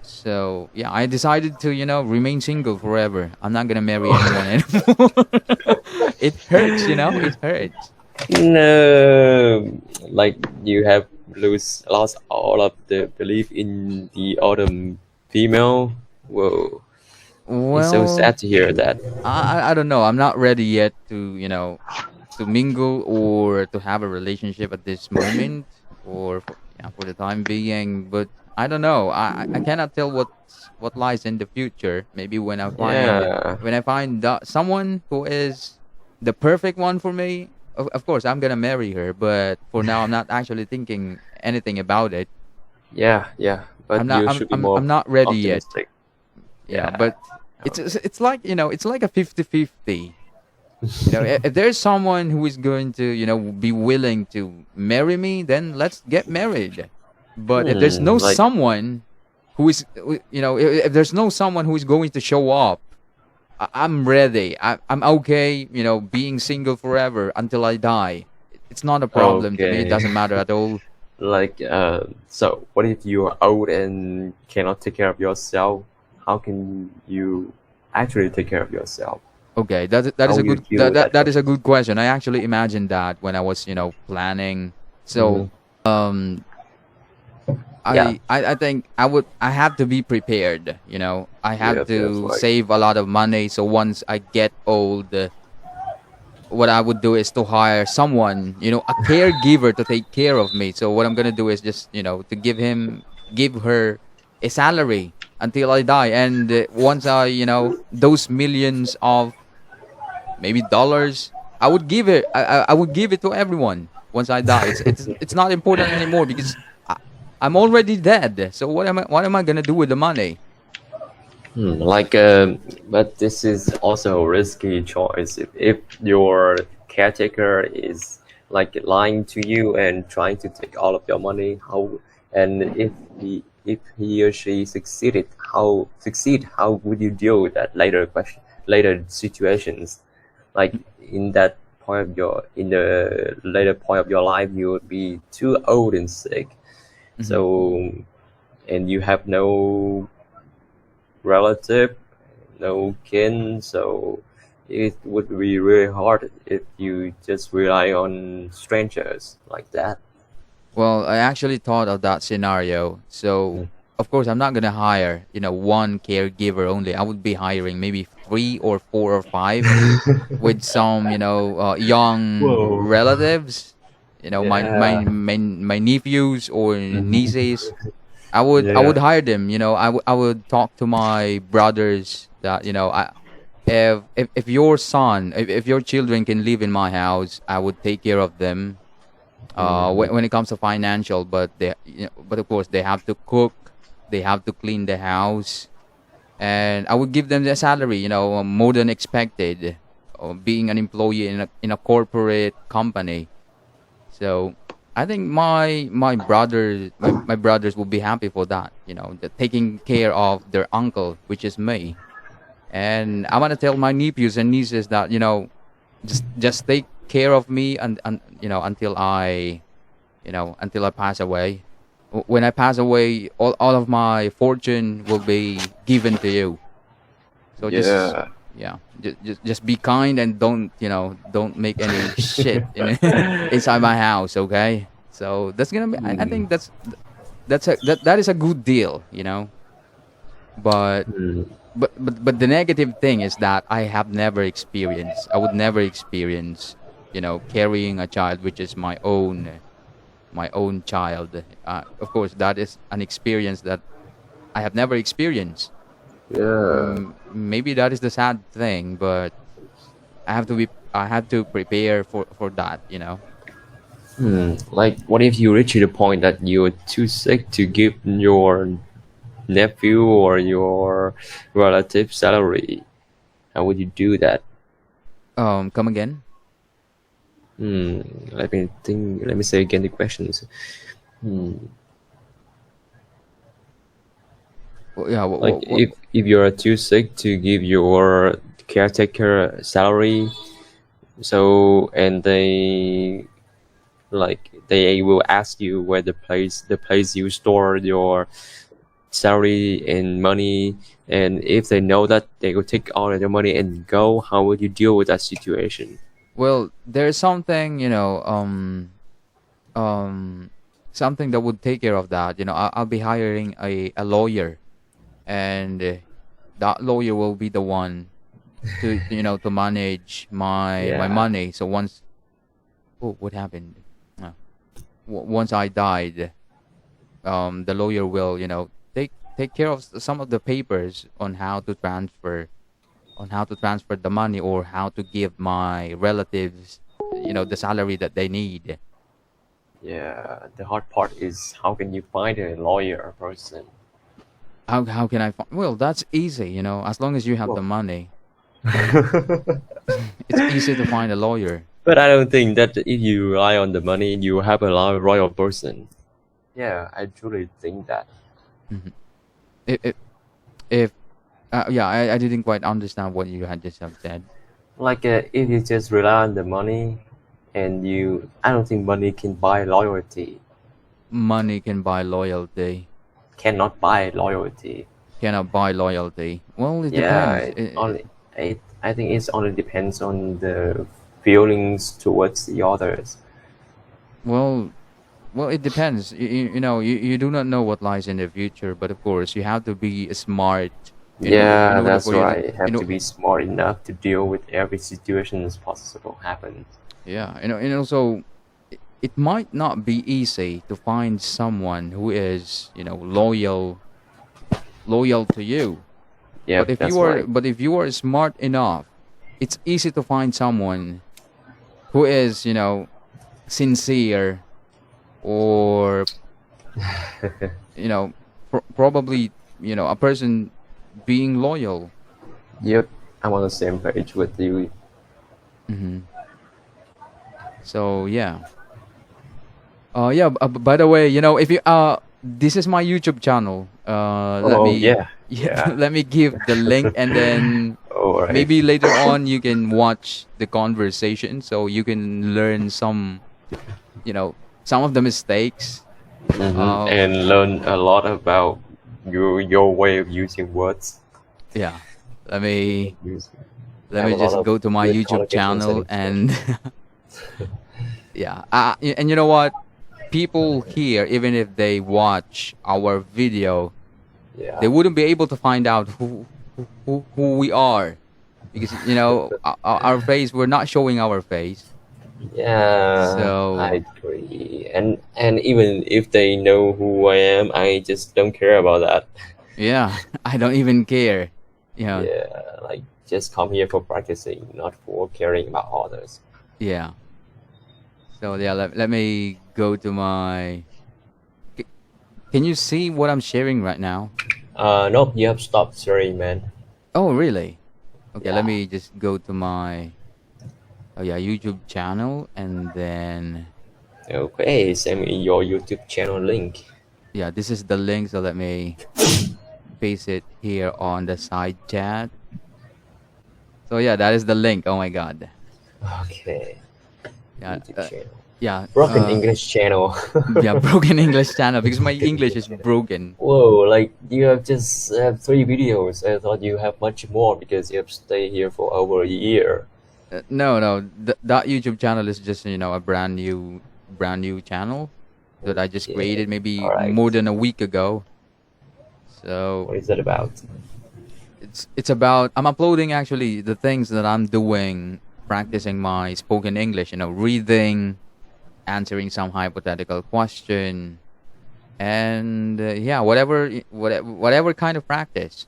[SPEAKER 1] So yeah, I decided to remain single forever. I'm not gonna marry anyone anymore. It hurts. It hurts.
[SPEAKER 2] No, like you have lost all of the belief in the autumn female. Whoa, it's so
[SPEAKER 1] Well,
[SPEAKER 2] sad to hear that.
[SPEAKER 1] I don't know. I'm not ready yet to mingle or to have a relationship at this moment, or for the time being. But I don't know. I cannot tell what lies in the future. Maybe
[SPEAKER 2] Yeah,
[SPEAKER 1] when I find someone who is the perfect one for me, of course I'm gonna marry her. But for now, I'm not actually thinking anything about it.
[SPEAKER 2] yeah.
[SPEAKER 1] I'm
[SPEAKER 2] But
[SPEAKER 1] not.
[SPEAKER 2] you
[SPEAKER 1] I'm.
[SPEAKER 2] should be
[SPEAKER 1] I'm.
[SPEAKER 2] more
[SPEAKER 1] I'm not ready yet.
[SPEAKER 2] optimistic.
[SPEAKER 1] Yeah,
[SPEAKER 2] Yeah.
[SPEAKER 1] but it's like it's like a 50-50. If there's someone who is going to be willing to marry me, then let's get married. But if there's no
[SPEAKER 2] Like
[SPEAKER 1] someone who is if there's no someone who is going to show up, I'm ready. I'm okay, being single forever until I die. It's not a problem to me. It
[SPEAKER 2] okay.
[SPEAKER 1] doesn't matter at all.
[SPEAKER 2] Like so what if you are old and cannot take care of yourself? How can you actually take care of yourself?
[SPEAKER 1] Okay, that
[SPEAKER 2] How
[SPEAKER 1] is a
[SPEAKER 2] will you
[SPEAKER 1] good
[SPEAKER 2] deal with that
[SPEAKER 1] that is a
[SPEAKER 2] question?
[SPEAKER 1] good question. I actually imagined that when I was planning.
[SPEAKER 2] Mm-hmm.
[SPEAKER 1] So um
[SPEAKER 2] Yeah,
[SPEAKER 1] I think I have to be prepared. I have
[SPEAKER 2] yes,
[SPEAKER 1] to
[SPEAKER 2] like
[SPEAKER 1] save a lot of money. So once I get old, what I would do is to hire someone, a caregiver to take care of me. So what I'm gonna do is just, to give her a salary until I die. And once I, those millions of maybe dollars, I would give it. I would give it to everyone once I die. It's not important anymore because I, I'm already dead. So what am I gonna do with the money?
[SPEAKER 2] like but this is also a risky choice if your caretaker is like lying to you and trying to take all of your money. How and if he or she succeed, how would you deal with that later situations? Like in that point of your in the later point of your life, you would be too old and sick,
[SPEAKER 1] Hmm.
[SPEAKER 2] so and you have no relative, no kin, so it would be really hard if you just rely on strangers like that.
[SPEAKER 1] Well, I actually thought of that scenario. So,
[SPEAKER 2] Mm.
[SPEAKER 1] of course, I'm not gonna hire, one caregiver only. I would be hiring maybe three or four or five with some, young
[SPEAKER 2] Whoa.
[SPEAKER 1] relatives. My
[SPEAKER 2] Yeah.
[SPEAKER 1] my nephews or
[SPEAKER 2] Mhm.
[SPEAKER 1] nieces. I would
[SPEAKER 2] Yeah.
[SPEAKER 1] hire them. I would talk to my brothers that if your son, if your children can live in my house, I would take care of them
[SPEAKER 2] Mhm.
[SPEAKER 1] when it comes to financial, but of course they have to cook, they have to clean the house, and I would give them the salary, more than expected, being an employee in a corporate company. So I think my brothers will be happy for that, taking care of their uncle, which is me. And I want to tell my nephews and nieces that just take care of me and until I pass away. When I pass away, all of my fortune will be given to you. So just
[SPEAKER 2] Yeah.
[SPEAKER 1] yeah, just be kind and don't make any shit inside my house, okay? So that's gonna be. I
[SPEAKER 2] Mm.
[SPEAKER 1] think that is a good deal. But
[SPEAKER 2] Mm.
[SPEAKER 1] but the negative thing is that I have never experienced. I would never experience, carrying a child which is my own child. Of course, that is an experience that I have never experienced.
[SPEAKER 2] Yeah.
[SPEAKER 1] Maybe that is the sad thing, but I have to prepare for that.
[SPEAKER 2] Like, what if you reach the point that you're too sick to give your nephew or your relative salary? How would you do that?
[SPEAKER 1] Come again?
[SPEAKER 2] Hmm. Let me think. Let me say again the questions. Hmm.
[SPEAKER 1] Yeah.
[SPEAKER 2] Like,
[SPEAKER 1] What?
[SPEAKER 2] if you're too sick to give your caretaker salary, so and they will ask you where the place you store your salary and money, and if they know that, they will take all of your money and go. How would you deal with that situation?
[SPEAKER 1] Well, there's something um something that would take care of that. I'll be hiring a lawyer, and that lawyer will be the one to manage my
[SPEAKER 2] Yeah.
[SPEAKER 1] money. So what happened? Uh, Once I died, the lawyer will take care of some of the papers on how to transfer the money, or how to give my relatives the salary that they need.
[SPEAKER 2] Yeah, the hard part is how can you find a lawyer person?
[SPEAKER 1] How can I find? Well, that's easy, as long as you have the
[SPEAKER 2] Well,
[SPEAKER 1] money. It's easy to find a lawyer.
[SPEAKER 2] but I don't think that if you rely on the money, you have a royal person. Yeah, I truly think that.
[SPEAKER 1] Mhm. If yeah, I didn't quite understand what you had just have said.
[SPEAKER 2] Like, if you just rely on the money, and I don't think money can buy loyalty.
[SPEAKER 1] Money can buy loyalty.
[SPEAKER 2] Cannot buy loyalty.
[SPEAKER 1] Cannot buy loyalty. Well, it
[SPEAKER 2] Yeah,
[SPEAKER 1] depends.
[SPEAKER 2] I think it only depends on the feelings towards the others.
[SPEAKER 1] Well, Well, it depends. You do not know what lies in the future, but of course, you have to be smart in
[SPEAKER 2] Yeah,
[SPEAKER 1] order
[SPEAKER 2] that's
[SPEAKER 1] for you to,
[SPEAKER 2] right. You have to be smart enough to deal with every situation as possible happens.
[SPEAKER 1] yeah, and also, it might not be easy to find someone who is, loyal to you. But
[SPEAKER 2] Yep,
[SPEAKER 1] if you
[SPEAKER 2] that's
[SPEAKER 1] are,
[SPEAKER 2] right.
[SPEAKER 1] but if you are smart enough, it's easy to find someone who is, sincere, or you know, probably, a person being loyal.
[SPEAKER 2] Yep, I'm on the same page with you.
[SPEAKER 1] Hmm. So yeah. Yeah. By the way, if you this is my YouTube channel. Let
[SPEAKER 2] Oh
[SPEAKER 1] me
[SPEAKER 2] yeah,
[SPEAKER 1] yeah,
[SPEAKER 2] yeah.
[SPEAKER 1] let me give the link, and then
[SPEAKER 2] All right.
[SPEAKER 1] maybe later on you can watch the conversation, so you can learn some of the mistakes. Uh,
[SPEAKER 2] And learn a lot about your way of using words.
[SPEAKER 1] yeah. Let me
[SPEAKER 2] Use-
[SPEAKER 1] let
[SPEAKER 2] Have
[SPEAKER 1] me
[SPEAKER 2] a lot
[SPEAKER 1] just
[SPEAKER 2] of
[SPEAKER 1] go to my
[SPEAKER 2] good
[SPEAKER 1] YouTube
[SPEAKER 2] collocations and
[SPEAKER 1] channel, and
[SPEAKER 2] expressions.
[SPEAKER 1] yeah. And you know what? People here, even if they watch our video, they
[SPEAKER 2] Yeah,
[SPEAKER 1] wouldn't be able to find out who we are, because our face, we're not showing our face.
[SPEAKER 2] yeah,
[SPEAKER 1] So
[SPEAKER 2] I agree. And even if they know who I am, I just don't care about that.
[SPEAKER 1] yeah, I don't even care. Yeah,
[SPEAKER 2] Yeah, like just come here for practicing, not for caring about others.
[SPEAKER 1] yeah. So yeah, let me go to my. c- Can you see what I'm sharing right now?
[SPEAKER 2] Nope, you have stopped sharing, man.
[SPEAKER 1] Oh, really? Okay, let
[SPEAKER 2] Yeah.
[SPEAKER 1] me just go to my, oh yeah, YouTube channel, and then
[SPEAKER 2] Okay, send me your YouTube channel link.
[SPEAKER 1] yeah, this is the link. So let me paste it here on the side chat. So yeah, that is the link. Oh my god.
[SPEAKER 2] Okay,
[SPEAKER 1] Yeah,
[SPEAKER 2] YouTube channel.
[SPEAKER 1] yeah,
[SPEAKER 2] Broken English channel.
[SPEAKER 1] yeah, broken English channel, because my
[SPEAKER 2] Broken
[SPEAKER 1] English
[SPEAKER 2] English
[SPEAKER 1] is
[SPEAKER 2] channel.
[SPEAKER 1] broken.
[SPEAKER 2] Whoa, like you have just have 3 videos. I thought you have much more because you have stayed here for over a year.
[SPEAKER 1] No, no, that YouTube channel is just a brand new channel that I just
[SPEAKER 2] Okay,
[SPEAKER 1] created maybe
[SPEAKER 2] alright.
[SPEAKER 1] more than a week ago. So
[SPEAKER 2] What is that about?
[SPEAKER 1] it's about, I'm uploading actually the things that I'm doing, practicing my spoken English. Reading, answering some hypothetical question, and yeah, whatever kind of practice.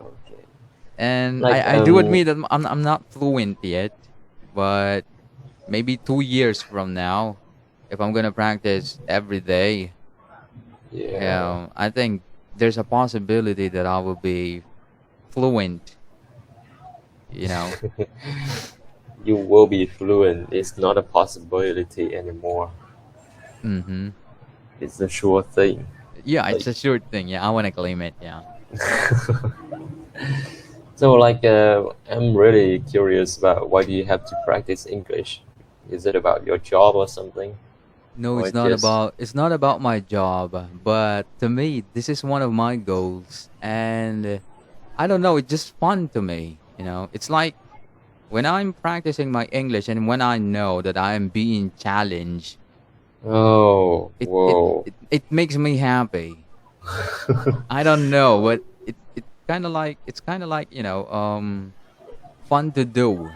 [SPEAKER 2] Okay.
[SPEAKER 1] And
[SPEAKER 2] Like,
[SPEAKER 1] I do admit that I'm not fluent yet, but maybe 2 years from now, if I'm gonna practice every day,
[SPEAKER 2] yeah,
[SPEAKER 1] I think there's a possibility that I will be fluent. You know,
[SPEAKER 2] you will be fluent. It's not a possibility anymore.
[SPEAKER 1] mm-hmm.
[SPEAKER 2] It's a sure thing.
[SPEAKER 1] Yeah,
[SPEAKER 2] Like,
[SPEAKER 1] it's a sure thing. Yeah, I wanna claim it. Yeah.
[SPEAKER 2] so like, I'm really curious about why do you have to practice English? Is it about your job or something?
[SPEAKER 1] No,
[SPEAKER 2] Or
[SPEAKER 1] it's not
[SPEAKER 2] just
[SPEAKER 1] about my job, but to me, this is one of my goals, and I don't know, it's just fun to me. It's like when I'm practicing my English, and when I know that I am being challenged,
[SPEAKER 2] oh,
[SPEAKER 1] it it
[SPEAKER 2] whoa.
[SPEAKER 1] it, it makes me happy. I don't know, but it's kind of like fun to do.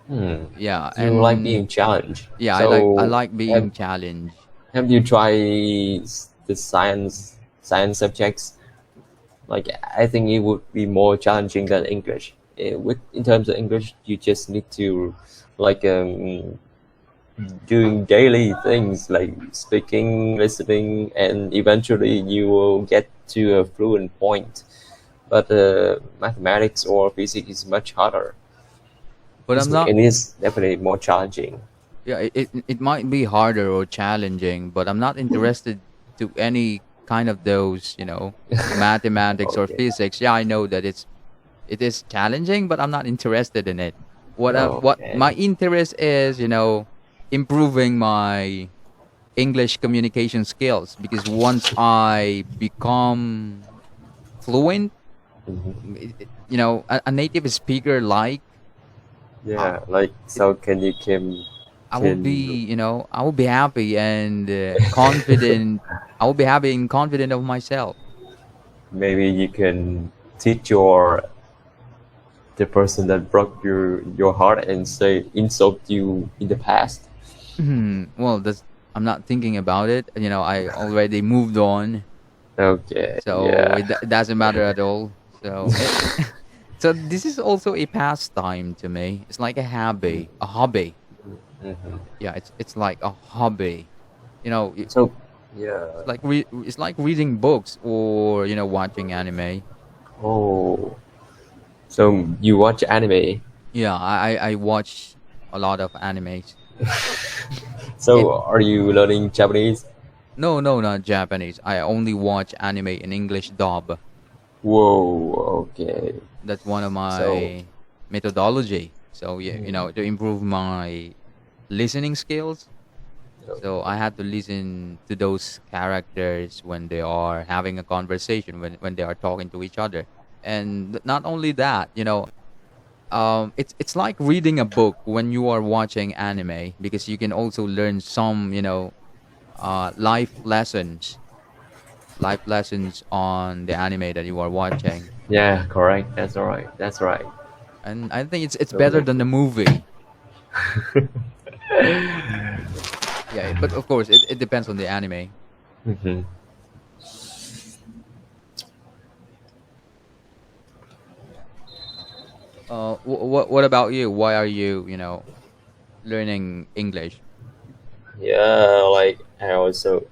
[SPEAKER 2] Hmm.
[SPEAKER 1] Yeah,
[SPEAKER 2] You like
[SPEAKER 1] and
[SPEAKER 2] being challenged.
[SPEAKER 1] yeah, I
[SPEAKER 2] So
[SPEAKER 1] like being challenged.
[SPEAKER 2] have you tried the science subjects? Like I think it would be more challenging than English. With in terms of English, you just need to like doing daily things like speaking, listening, and eventually you will get to a fluent point. But mathematics or physics is much harder.
[SPEAKER 1] But I'm not.
[SPEAKER 2] It is definitely more challenging.
[SPEAKER 1] Yeah, it might be harder or challenging, but I'm not interested to any kind of those, mathematics or
[SPEAKER 2] Okay.
[SPEAKER 1] physics. Yeah, I know that it is challenging, but I'm not interested in it. What
[SPEAKER 2] Okay.
[SPEAKER 1] my interest is, improving my English communication skills, because once I become fluent,
[SPEAKER 2] Mhm.
[SPEAKER 1] a native speaker, like, uh,
[SPEAKER 2] Yeah. Like
[SPEAKER 1] it,
[SPEAKER 2] so, can you came?
[SPEAKER 1] I will
[SPEAKER 2] Can
[SPEAKER 1] be, I will be happy and confident. I will be happy and confident of myself.
[SPEAKER 2] maybe you can teach your the person that broke your heart and say insult you in the past.
[SPEAKER 1] Well, that's I'm not thinking about it. I already moved on,
[SPEAKER 2] Okay,
[SPEAKER 1] so
[SPEAKER 2] yeah.
[SPEAKER 1] it doesn't matter at all. So, so this is also a pastime to me. It's like a hobby, a hobby.
[SPEAKER 2] Mhm.
[SPEAKER 1] Yeah, it's like a hobby. You know, it-
[SPEAKER 2] So, yeah.
[SPEAKER 1] it's like reading books or watching anime.
[SPEAKER 2] Oh, so you watch anime.
[SPEAKER 1] Yeah, I watch a lot of animes. It
[SPEAKER 2] So, are you learning Japanese?
[SPEAKER 1] No, no, not Japanese. I only watch anime in English dub.
[SPEAKER 2] Whoa, okay.
[SPEAKER 1] That's one of
[SPEAKER 2] So,
[SPEAKER 1] my methodology. So yeah,
[SPEAKER 2] mm,
[SPEAKER 1] to improve my listening skills. So I
[SPEAKER 2] okay.
[SPEAKER 1] had to listen to those characters when they are having a conversation, when they are talking to each other. And not only that, it's like reading a book when you are watching anime because you can also learn some, life lessons on the anime that you are watching.
[SPEAKER 2] Yeah, correct. That's all right. That's right.
[SPEAKER 1] And I think it's better
[SPEAKER 2] Totally
[SPEAKER 1] than the
[SPEAKER 2] agree.
[SPEAKER 1] movie. Yeah, but of course it depends on the anime.
[SPEAKER 2] Hmm.
[SPEAKER 1] What about you? Why are you learning English?
[SPEAKER 2] Yeah, like I also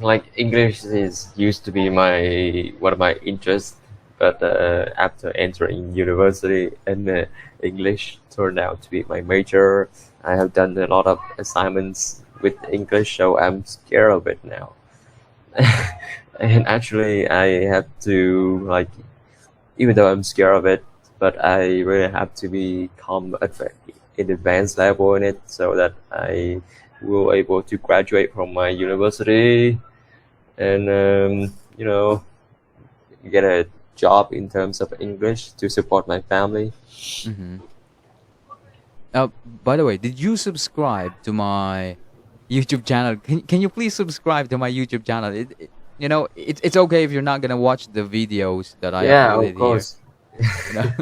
[SPEAKER 2] like English is used to be my one of my interests, but after entering university and English turned out to be my major. I have done a lot of assignments with English, so I'm scared of it now. And actually, I have to like, even though I'm scared of it, but I really have to become in advanced level in it so that I will able to graduate from my university and get a job in terms of English to support my family.
[SPEAKER 1] Mm-hmm. By the way, did you subscribe to my YouTube channel? Can you please subscribe to my YouTube channel? It's okay if you're not gonna watch the videos that I
[SPEAKER 2] Yeah, of
[SPEAKER 1] uploaded here.
[SPEAKER 2] course.
[SPEAKER 1] You know,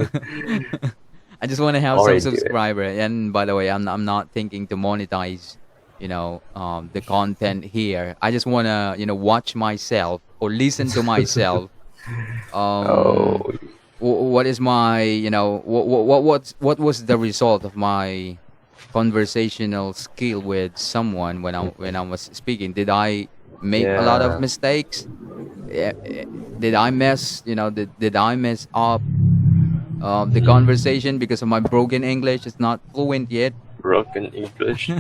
[SPEAKER 1] I just want to have some
[SPEAKER 2] Already do it.
[SPEAKER 1] subscriber. And by the way, I'm not thinking to monetize, the content here. I just wanna watch myself or listen to myself. Um,
[SPEAKER 2] Oh,
[SPEAKER 1] what is my what was the result of my conversational skill with someone when I was speaking? Did I make a lot of
[SPEAKER 2] yeah,
[SPEAKER 1] mistakes? Did I mess did I mess up the conversation because of my broken English? It's not fluent yet.
[SPEAKER 2] broken English.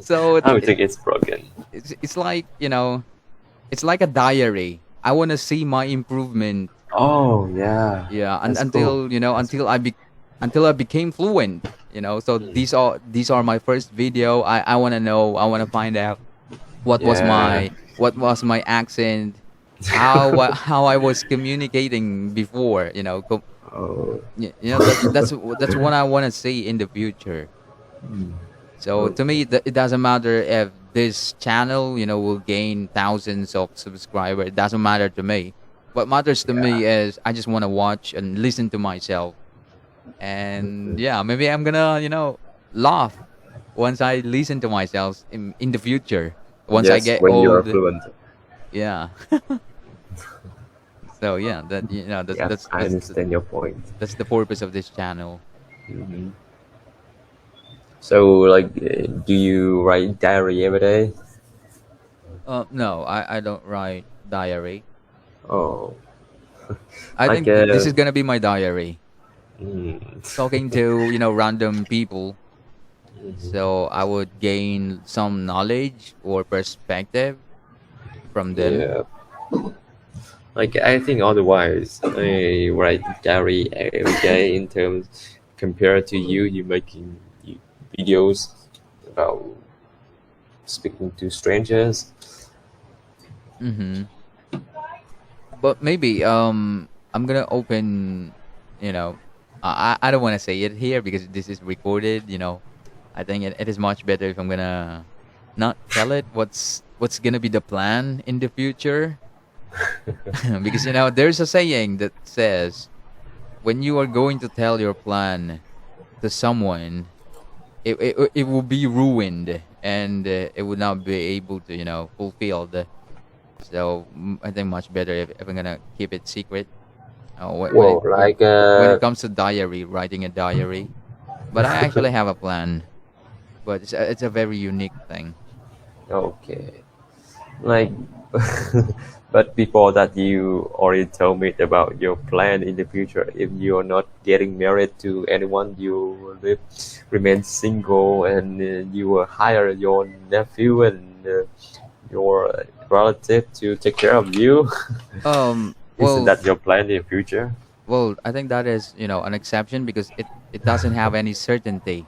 [SPEAKER 1] So
[SPEAKER 2] I don't think it's broken.
[SPEAKER 1] it's like it's like a diary. I want to see my improvement.
[SPEAKER 2] Oh yeah,
[SPEAKER 1] Yeah, and
[SPEAKER 2] that's cool. That's
[SPEAKER 1] until I became fluent. So these are my first video. I want to know. I want to find out
[SPEAKER 2] yeah.
[SPEAKER 1] what was my accent, how I was communicating before.
[SPEAKER 2] Oh,
[SPEAKER 1] That's what I want to see in the future. So to me,
[SPEAKER 2] okay.
[SPEAKER 1] it doesn't matter if this channel, will gain thousands of subscribers. It doesn't matter to me. What matters to
[SPEAKER 2] Yeah.
[SPEAKER 1] me is I just want to watch and listen to myself. And yeah, maybe I'm gonna, laugh once I listen to myself in the future. Once I
[SPEAKER 2] Yes,
[SPEAKER 1] get
[SPEAKER 2] when you are
[SPEAKER 1] old,
[SPEAKER 2] fluent.
[SPEAKER 1] yeah. So yeah, that
[SPEAKER 2] Yes, I understand your point.
[SPEAKER 1] that's the purpose of this channel.
[SPEAKER 2] Hmm. So, like, do you write diary every day?
[SPEAKER 1] No, I don't write diary.
[SPEAKER 2] Oh,
[SPEAKER 1] I
[SPEAKER 2] like,
[SPEAKER 1] think this is gonna be my diary.
[SPEAKER 2] mm,
[SPEAKER 1] Talking to random people, so I would gain some knowledge or perspective from them.
[SPEAKER 2] yeah. Like, I think otherwise, I write diary every day in terms compared to you making videos about speaking to strangers.
[SPEAKER 1] Hmm. But maybe I'm gonna open, you know I don't want to say it here because this is recorded. I think it is much better if I'm gonna not tell it what's gonna be the plan in the future. Because there's a saying that says when you are going to tell your plan to someone, it will be ruined, and it would not be able to fulfilled. So I think much better if I'm gonna keep it secret. When
[SPEAKER 2] Well, like
[SPEAKER 1] when it comes to diary, writing a diary. But I actually have a plan, but it's a very unique thing.
[SPEAKER 2] okay, like, but before that, you already told me about your plan in the future. If you're not getting married to anyone, you will remain single, and you will hire your nephew and your relative to take care of you.
[SPEAKER 1] Um.
[SPEAKER 2] Isn't
[SPEAKER 1] Well.
[SPEAKER 2] that your plan in the future?
[SPEAKER 1] Well. I think that is an exception because it doesn't have any certainty.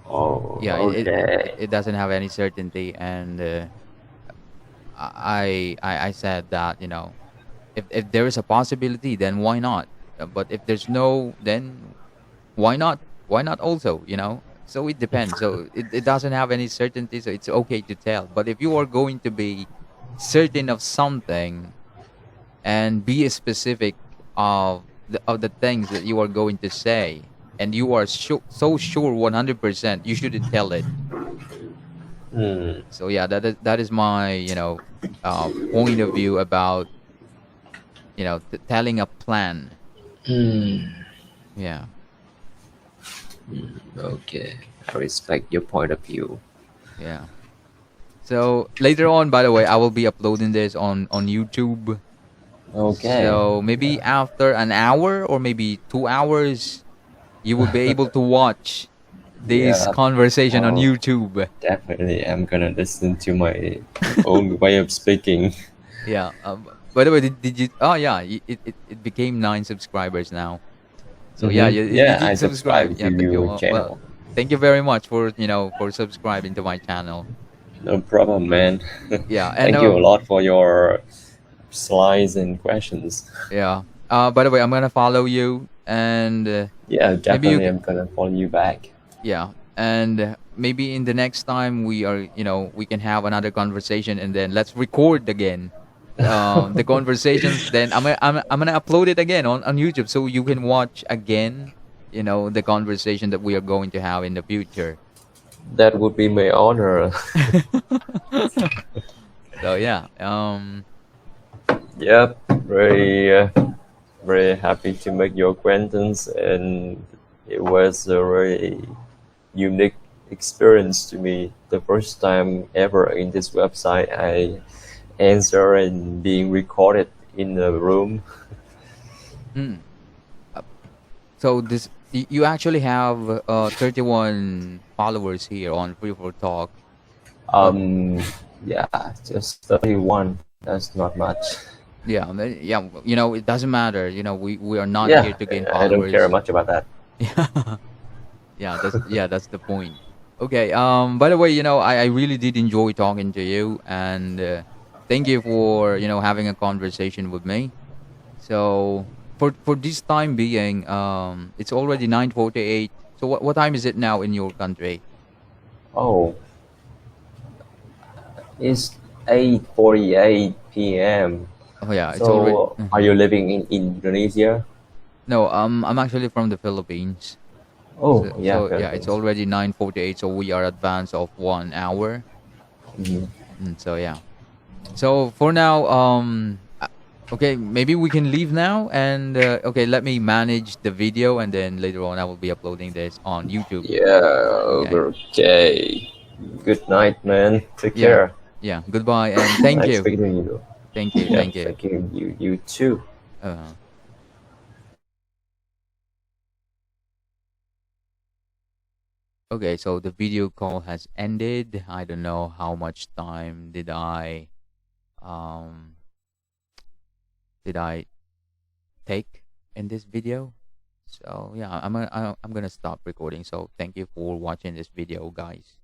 [SPEAKER 2] Oh,
[SPEAKER 1] Yeah.
[SPEAKER 2] okay.
[SPEAKER 1] It doesn't have any certainty, and I said that if there is a possibility, then why not? But if there's no, then why not? Why not also? So it depends. So it doesn't have any certainty, so it's okay to tell. But if you are going to be certain of something and be specific of the things that you are going to say, and you are so sure 100%, you shouldn't tell it.
[SPEAKER 2] Hmm.
[SPEAKER 1] So yeah, that is my point of view about telling a plan.
[SPEAKER 2] Hmm.
[SPEAKER 1] Yeah.
[SPEAKER 2] Okay. I respect your point of view.
[SPEAKER 1] Yeah. So later on, by the way, I will be uploading this on YouTube.
[SPEAKER 2] Okay.
[SPEAKER 1] So maybe after an hour or maybe 2 hours, you will be able to watch this
[SPEAKER 2] Yeah.
[SPEAKER 1] conversation on
[SPEAKER 2] Oh,
[SPEAKER 1] YouTube.
[SPEAKER 2] definitely. I'm gonna listen to my own way of speaking.
[SPEAKER 1] Yeah. By the way, did you? Oh yeah, it became 9 subscribers now. So yeah,
[SPEAKER 2] Mm-hmm.
[SPEAKER 1] you
[SPEAKER 2] Yeah, I
[SPEAKER 1] did subscribe.
[SPEAKER 2] subscribe to
[SPEAKER 1] Yeah. Thank you.
[SPEAKER 2] your
[SPEAKER 1] Well,
[SPEAKER 2] channel.
[SPEAKER 1] thank you very much for subscribing to my channel.
[SPEAKER 2] No problem, man.
[SPEAKER 1] Yeah. And
[SPEAKER 2] Thank you a lot for your slides and questions.
[SPEAKER 1] yeah. By the way, I'm gonna follow you, and
[SPEAKER 2] Yeah,
[SPEAKER 1] maybe
[SPEAKER 2] definitely. I'm gonna follow you back.
[SPEAKER 1] yeah, and maybe in the next time we can have another conversation, and then let's record again the conversations. Then I'm gonna upload it again on YouTube, so you can watch again. The conversation that we are going to have in the future.
[SPEAKER 2] That would be my honor.
[SPEAKER 1] So yeah.
[SPEAKER 2] Yep, very happy to make your acquaintance, and it was a very unique experience to me. The first time ever in this website, I answer and being recorded in a room.
[SPEAKER 1] Mm. Uh, So you actually have 31 followers here on Free4Talk. Uh,
[SPEAKER 2] Um, yeah, just 31. That's not much.
[SPEAKER 1] Yeah, yeah. It doesn't matter. We are not here
[SPEAKER 2] Yeah,
[SPEAKER 1] to gain
[SPEAKER 2] I don't care
[SPEAKER 1] followers.
[SPEAKER 2] much about that.
[SPEAKER 1] Yeah, that's the point. Okay. By the way, I really did enjoy talking to you, and thank you for having a conversation with me. So for this time being, it's already 9:48. So what time is it now in your country?
[SPEAKER 2] Oh, it's 8:48 p.m.
[SPEAKER 1] Oh yeah, it's already.
[SPEAKER 2] So, are you living in Indonesia?
[SPEAKER 1] No, I'm actually from the Philippines.
[SPEAKER 2] Oh, yeah,
[SPEAKER 1] So yeah, it's
[SPEAKER 2] Philippines.
[SPEAKER 1] already 9:48. So we are advanced of 1 hour.
[SPEAKER 2] Mhm.
[SPEAKER 1] So yeah. So for now, okay, maybe we can leave now, and okay, let me manage the video, and then later on I will be uploading this on YouTube.
[SPEAKER 2] Yeah,
[SPEAKER 1] Okay.
[SPEAKER 2] okay. Good night, man. Take
[SPEAKER 1] Yeah.
[SPEAKER 2] care.
[SPEAKER 1] Yeah. Goodbye, and thank
[SPEAKER 2] Nice
[SPEAKER 1] you.
[SPEAKER 2] speaking to you.
[SPEAKER 1] Thank you.
[SPEAKER 2] Yeah,
[SPEAKER 1] Thank you.
[SPEAKER 2] thank you. You too.
[SPEAKER 1] Uh, okay, so the video call has ended. I don't know how much time um did I take in this video. So yeah, I'm gonna stop recording. So thank you for watching this video, guys.